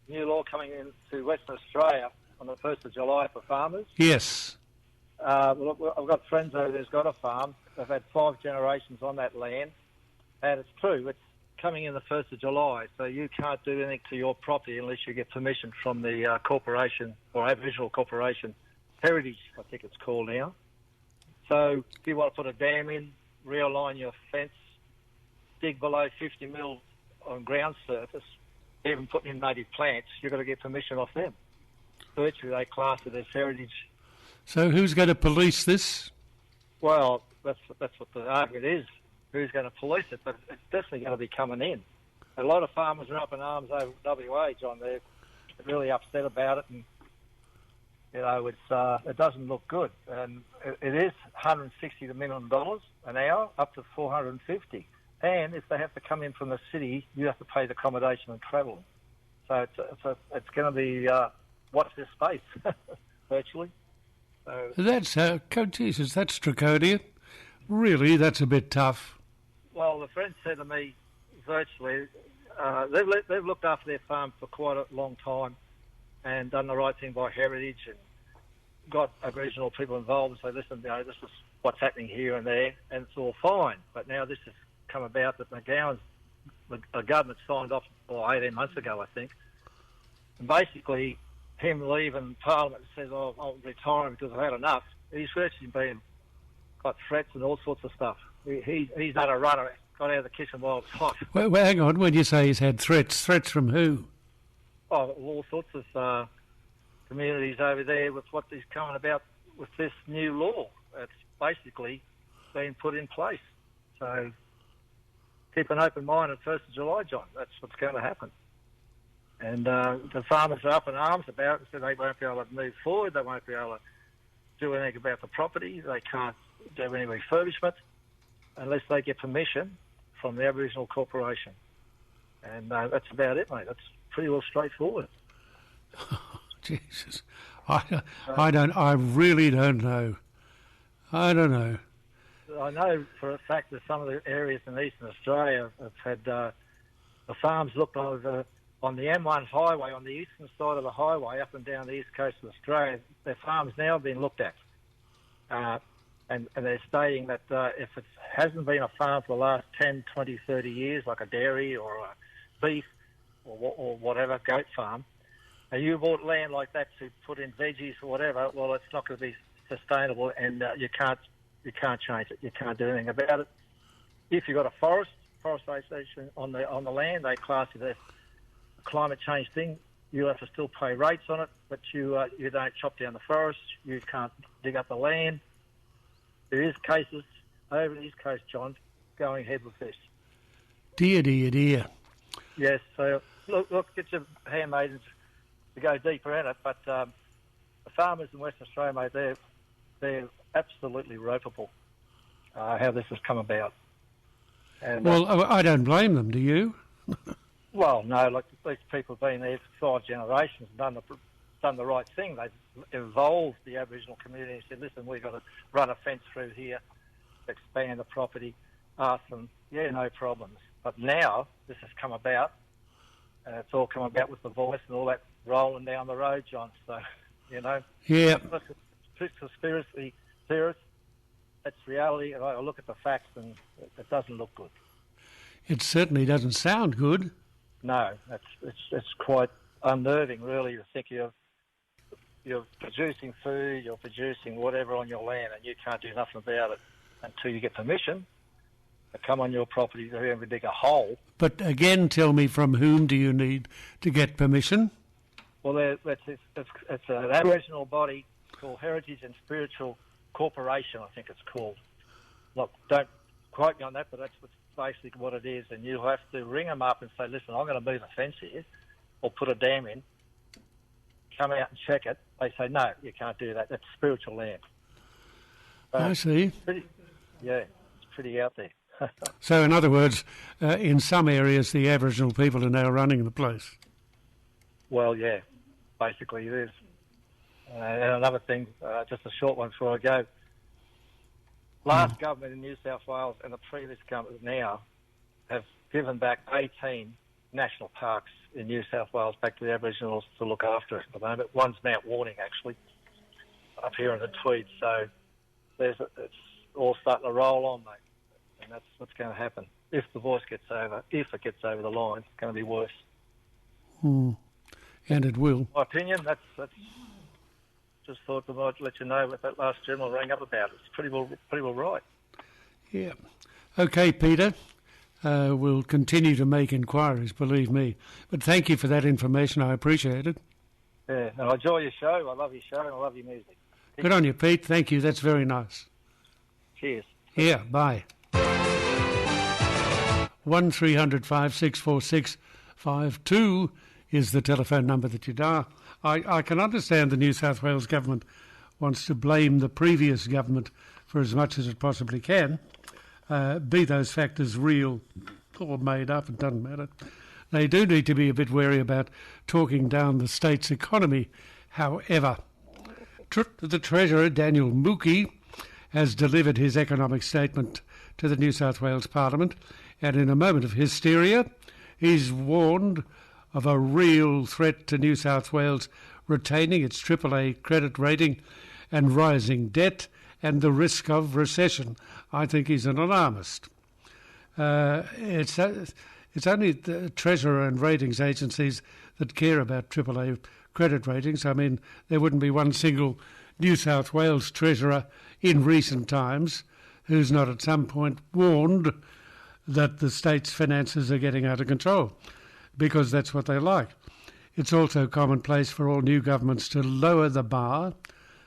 new law coming into Western Australia on the 1st of July for farmers. Yes. Well, I've got friends over there who's got a farm. They've had 5 generations on that land. And it's true, it's coming in the 1st of July, so you can't do anything to your property unless you get permission from the corporation, or Aboriginal Corporation, Heritage, I think it's called now. So if you want to put a dam in, realign your fence, dig below 50 mil on ground surface, even putting in native plants, you've got to get permission off them. Virtually they class it as heritage. So who's going to police this? Well, that's what the argument is. Who's going to police it? But it's definitely going to be coming in. A lot of farmers are up in arms over WA, John. They're really upset about it, and you know it doesn't look good. And it is $160 to $1 million an hour, up to $450. And if they have to come in from the city, you have to pay the accommodation and travel. So it's going to be watch this space virtually. So, that's Jesus, that's draconian. Really, that's a bit tough. Well, the friend said to me, virtually, they've looked after their farm for quite a long time and done the right thing by heritage and got Aboriginal people involved and say, listen, you know, this is what's happening here and there, and it's all fine. But now this has come about that the government signed off 18 months ago, I think. And basically, him leaving Parliament says, I'll retire because I've had enough. He's actually got threats and all sorts of stuff. He's had a runner, got out of the kitchen while it's hot. Well, hang on, when you say he's had threats from who? Oh, all sorts of communities over there with what is coming about with this new law. It's basically been put in place. So keep an open mind on 1st of July, John. That's what's going to happen. And the farmers are up in arms about it, so they won't be able to move forward. They won't be able to do anything about the property. They can't do any refurbishment unless they get permission from the Aboriginal Corporation. And that's about it, mate. That's pretty well straightforward. Jesus. I really don't know. I don't know. I know for a fact that some of the areas in eastern Australia have had the farms looked over on the M1 highway, on the eastern side of the highway, up and down the east coast of Australia. Their farms now have been looked at. And they're stating that if it hasn't been a farm for the last 10, 20, 30 years, like a dairy or a beef or whatever, goat farm, and you bought land like that to put in veggies or whatever, well, it's not going to be sustainable, and you can't change it. You can't do anything about it. If you've got a forest association on the land, they class it as a climate change thing. You have to still pay rates on it, but you don't chop down the forest. You can't dig up the land. There is cases over the East Coast, John, going ahead with this. Dear. Yes, so look, get your handmaidens to go deeper in it, but the farmers in Western Australia, mate, they're absolutely ropeable how this has come about. And, well, I don't blame them, do you? Well, no, like these people have been there for 5 generations and done the right thing. They've evolved the Aboriginal community and said, listen, we've got to run a fence through here, expand the property, ask them, yeah, no problems. But now this has come about, and it's all come about with the voice and all that rolling down the road, John. So, you know. Yeah. It's conspiracy theorists. That's reality. And I look at the facts and it doesn't look good. It certainly doesn't sound good. No, it's quite unnerving, really, to think you're producing food, you're producing whatever on your land, and you can't do nothing about it until you get permission to come on your property to even dig a hole. But again, tell me, from whom do you need to get permission? Well, it's an Aboriginal body called Heritage and Spiritual Corporation, I think it's called. Look, don't quote me on that, but that's basically what it is. And you have to ring them up and say, listen, I'm going to move a fence here or put a dam in. Come out and check it. They say, no, you can't do that. That's spiritual land. I see. It's pretty out there. So, in other words, in some areas, the Aboriginal people are now running the place. Well, yeah, basically it is. And another thing, just a short one before I go. Last government in New South Wales and the previous government now have given back 18 national parks in New South Wales back to the Aboriginals to look after at the moment. One's Mount Warning, actually, up here in the Tweed. So it's all starting to roll on, mate. And that's what's going to happen. If the voice gets over, if it gets over the line, it's going to be worse. And it will. My opinion, that's just thought I might let you know what that last gentleman rang up about. It's pretty well right. Yeah. Okay, Peter. We'll continue to make inquiries, believe me. But thank you for that information. I appreciate it. Yeah, and I enjoy your show. I love your show and I love your music. Good on you, Pete. Thank you. That's very nice. Cheers. Yeah, bye. 1300 5646 52 is the telephone number that you dial. I can understand the New South Wales government wants to blame the previous government for as much as it possibly can, be those factors real or made up, it doesn't matter. They do need to be a bit wary about talking down the state's economy. However, the Treasurer, Daniel Mookie, has delivered his economic statement to the New South Wales Parliament, and in a moment of hysteria, he's warned of a real threat to New South Wales retaining its AAA credit rating and rising debt and the risk of recession. I think he's an alarmist. It's only the Treasurer and ratings agencies that care about AAA credit ratings. I mean, there wouldn't be one single New South Wales Treasurer in recent times who's not at some point warned that the state's finances are getting out of control, because that's what they like. It's also commonplace for all new governments to lower the bar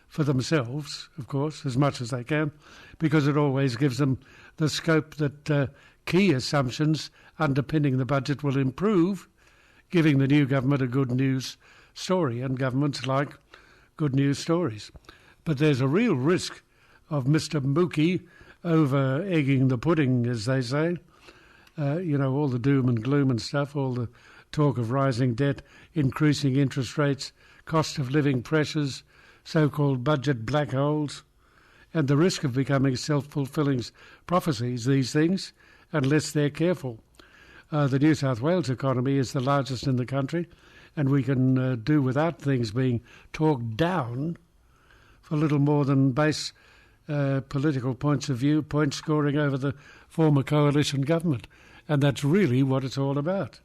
for themselves, of course, as much as they can, because it always gives them the scope that key assumptions underpinning the budget will improve, giving the new government a good news story, and governments like good news stories. But there's a real risk of Mr. Mookie over-egging the pudding, as they say. All the doom and gloom and stuff, all the talk of rising debt, increasing interest rates, cost of living pressures, so-called budget black holes, and the risk of becoming self-fulfilling prophecies, these things, unless they're careful. The New South Wales economy is the largest in the country, and we can do without things being talked down for little more than base political points of view, point scoring over the former coalition government. And that's really what it's all about.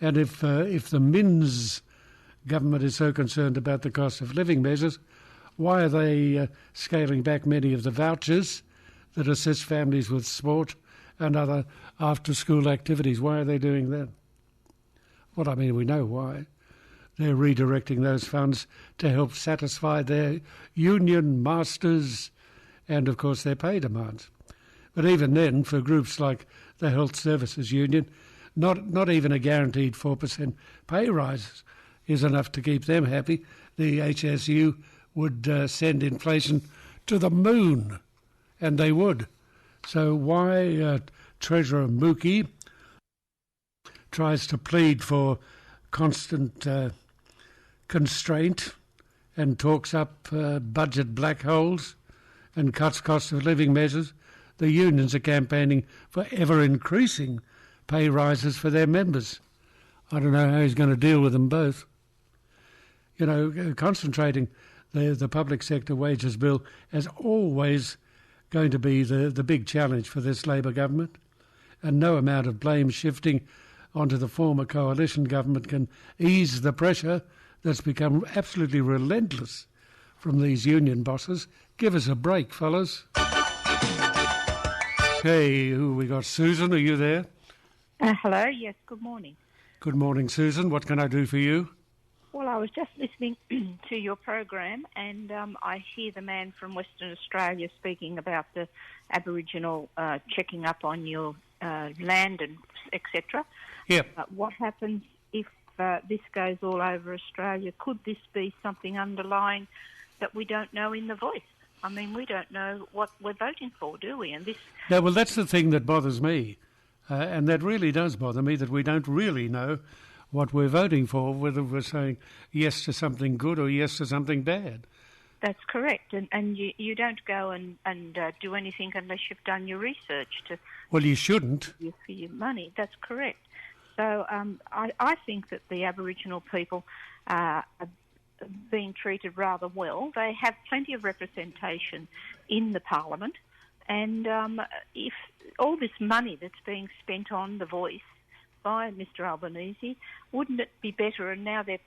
And if the Minns government is so concerned about the cost of living measures, why are they scaling back many of the vouchers that assist families with sport and other after-school activities? Why are they doing that? Well, I mean, we know why. They're redirecting those funds to help satisfy their union masters and, of course, their pay demands. But even then, for groups like the Health Services Union, not even a guaranteed 4% pay rise is enough to keep them happy. The HSU would send inflation to the moon, and they would. So why Treasurer Mookie tries to plead for constant constraint and talks up budget black holes and cuts cost of living measures, the unions are campaigning for ever-increasing pay rises for their members. I don't know how he's going to deal with them both. Concentrating the public sector wages bill is always going to be the big challenge for this Labor government, and no amount of blame shifting onto the former coalition government can ease the pressure that's become absolutely relentless from these union bosses. Give us a break, fellas. Okay, who we got? Susan, are you there? Hello, yes, good morning. Good morning, Susan. What can I do for you? Well, I was just listening to your program, and I hear the man from Western Australia speaking about the Aboriginal checking up on your land and etc. Yep. What happens if this goes all over Australia? Could this be something underlying that we don't know in the voice? I mean, we don't know what we're voting for, do we? And this. No, well, that's the thing that bothers me, and that really does bother me, that we don't really know what we're voting for, whether we're saying yes to something good or yes to something bad. That's correct, and you don't go and do anything unless you've done your research to. Well, you shouldn't. For your money, that's correct. So I think that the Aboriginal people are being treated rather well. They have plenty of representation in the Parliament, and if all this money that's being spent on The Voice by Mr Albanese, wouldn't it be better, and now they're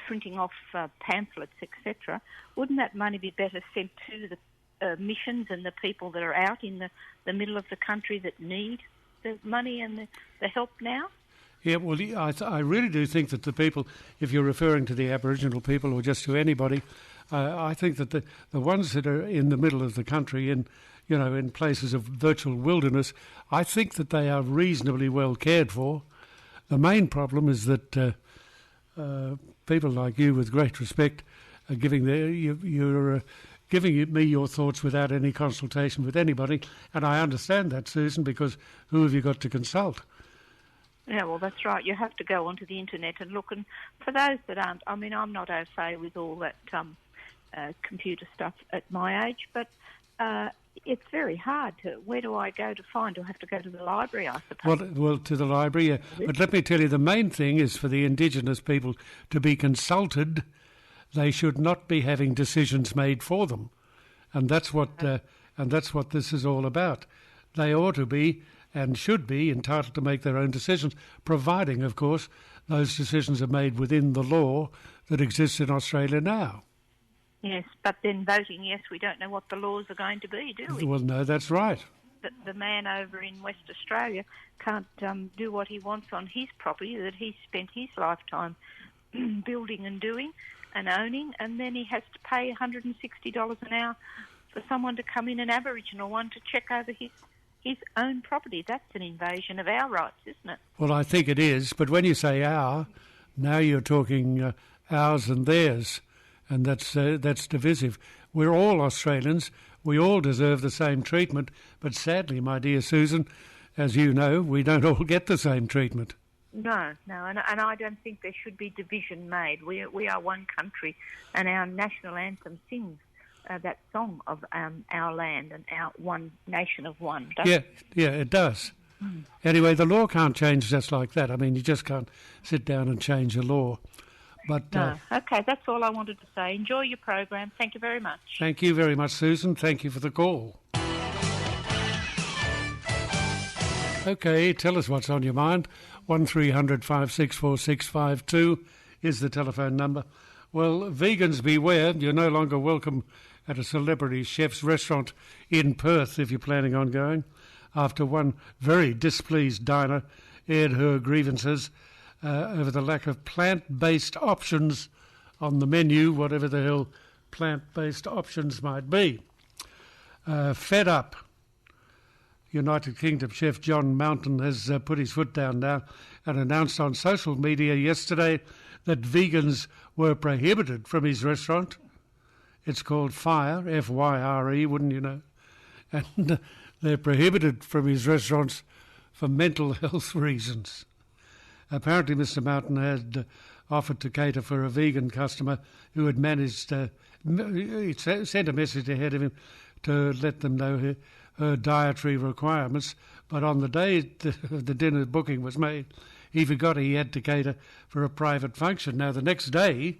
printing off pamphlets, etc., wouldn't that money be better sent to the missions and the people that are out in the middle of the country that need the money and the help now? Yeah, well, I really do think that the people, if you're referring to the Aboriginal people or just to anybody, I think that the ones that are in the middle of the country, in places of virtual wilderness, I think that they are reasonably well cared for. The main problem is that people like you, with great respect, are giving you're giving me your thoughts without any consultation with anybody, and I understand that, Susan, because who have you got to consult? Yeah, well, that's right. You have to go onto the internet and look. And for those that aren't, I mean, I'm not au fait with all that computer stuff at my age, but it's very hard to. Where do I go to find? Do I have to go to the library, I suppose? Well, to the library, yeah. But let me tell you, the main thing is for the Indigenous people to be consulted. They should not be having decisions made for them. and that's what this is all about. They ought to be and should be entitled to make their own decisions, providing, of course, those decisions are made within the law that exists in Australia now. Yes, but then voting yes, we don't know what the laws are going to be, do we? Well, no, that's right. The man over in West Australia can't do what he wants on his property that he's spent his lifetime building and doing and owning, and then he has to pay $160 an hour for someone to come in, an Aboriginal one, to check over his own property. That's an invasion of our rights, isn't it? Well, I think it is, but when you say our, now you're talking ours and theirs, and that's divisive. We're all Australians. We all deserve the same treatment, but sadly, my dear Susan, as you know, we don't all get the same treatment. No, and I don't think there should be division made. We are one country, and our national anthem sings that song of our land and our one nation of one. Yeah, it does. Anyway, the law can't change just like that. I mean, you just can't sit down and change a law. But no. Okay, that's all I wanted to say. Enjoy your program. Thank you very much. Thank you very much, Susan. Thank you for the call. Okay, tell us what's on your mind. 1300 564 652 is the telephone number. Well, vegans beware. You're no longer welcome at a celebrity chef's restaurant in Perth if you're planning on going, after one very displeased diner aired her grievances over the lack of plant-based options on the menu, whatever the hell plant-based options might be. Fed up, United Kingdom chef John Mountain has put his foot down now and announced on social media yesterday that vegans were prohibited from his restaurant. It's called Fire, F-Y-R-E, wouldn't you know? And they're prohibited from his restaurants for mental health reasons. Apparently Mr. Mountain had offered to cater for a vegan customer who had managed he sent a message ahead of him to let them know her dietary requirements, but on the day the dinner booking was made, he forgot he had to cater for a private function. Now, the next day,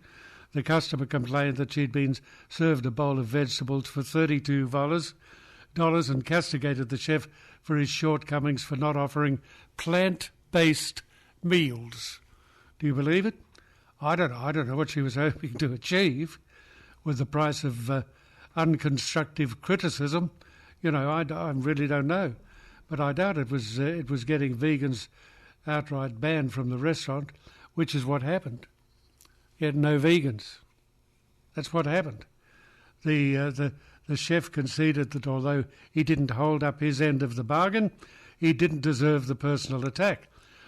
the customer complained that she'd been served a bowl of vegetables for $32 and castigated the chef for his shortcomings for not offering plant-based meals. Do you believe it? I don't know what she was hoping to achieve with the price of unconstructive criticism. You know, I really don't know. But I doubt it was getting vegans outright banned from the restaurant, which is what happened. Yet no vegans. That's what happened. The chef conceded that although he didn't hold up his end of the bargain, he didn't deserve the personal attack.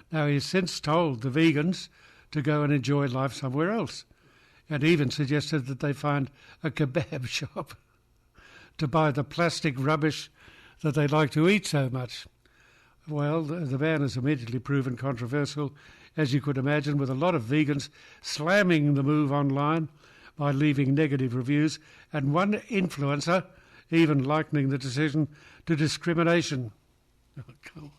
Now, he's since told the vegans to go and enjoy life somewhere else, and even suggested that they find a kebab shop to buy the plastic rubbish that they like to eat so much. Well, the ban has immediately proven controversial, as you could imagine, with a lot of vegans slamming the move online by leaving negative reviews, and one influencer even likening the decision to discrimination. Oh,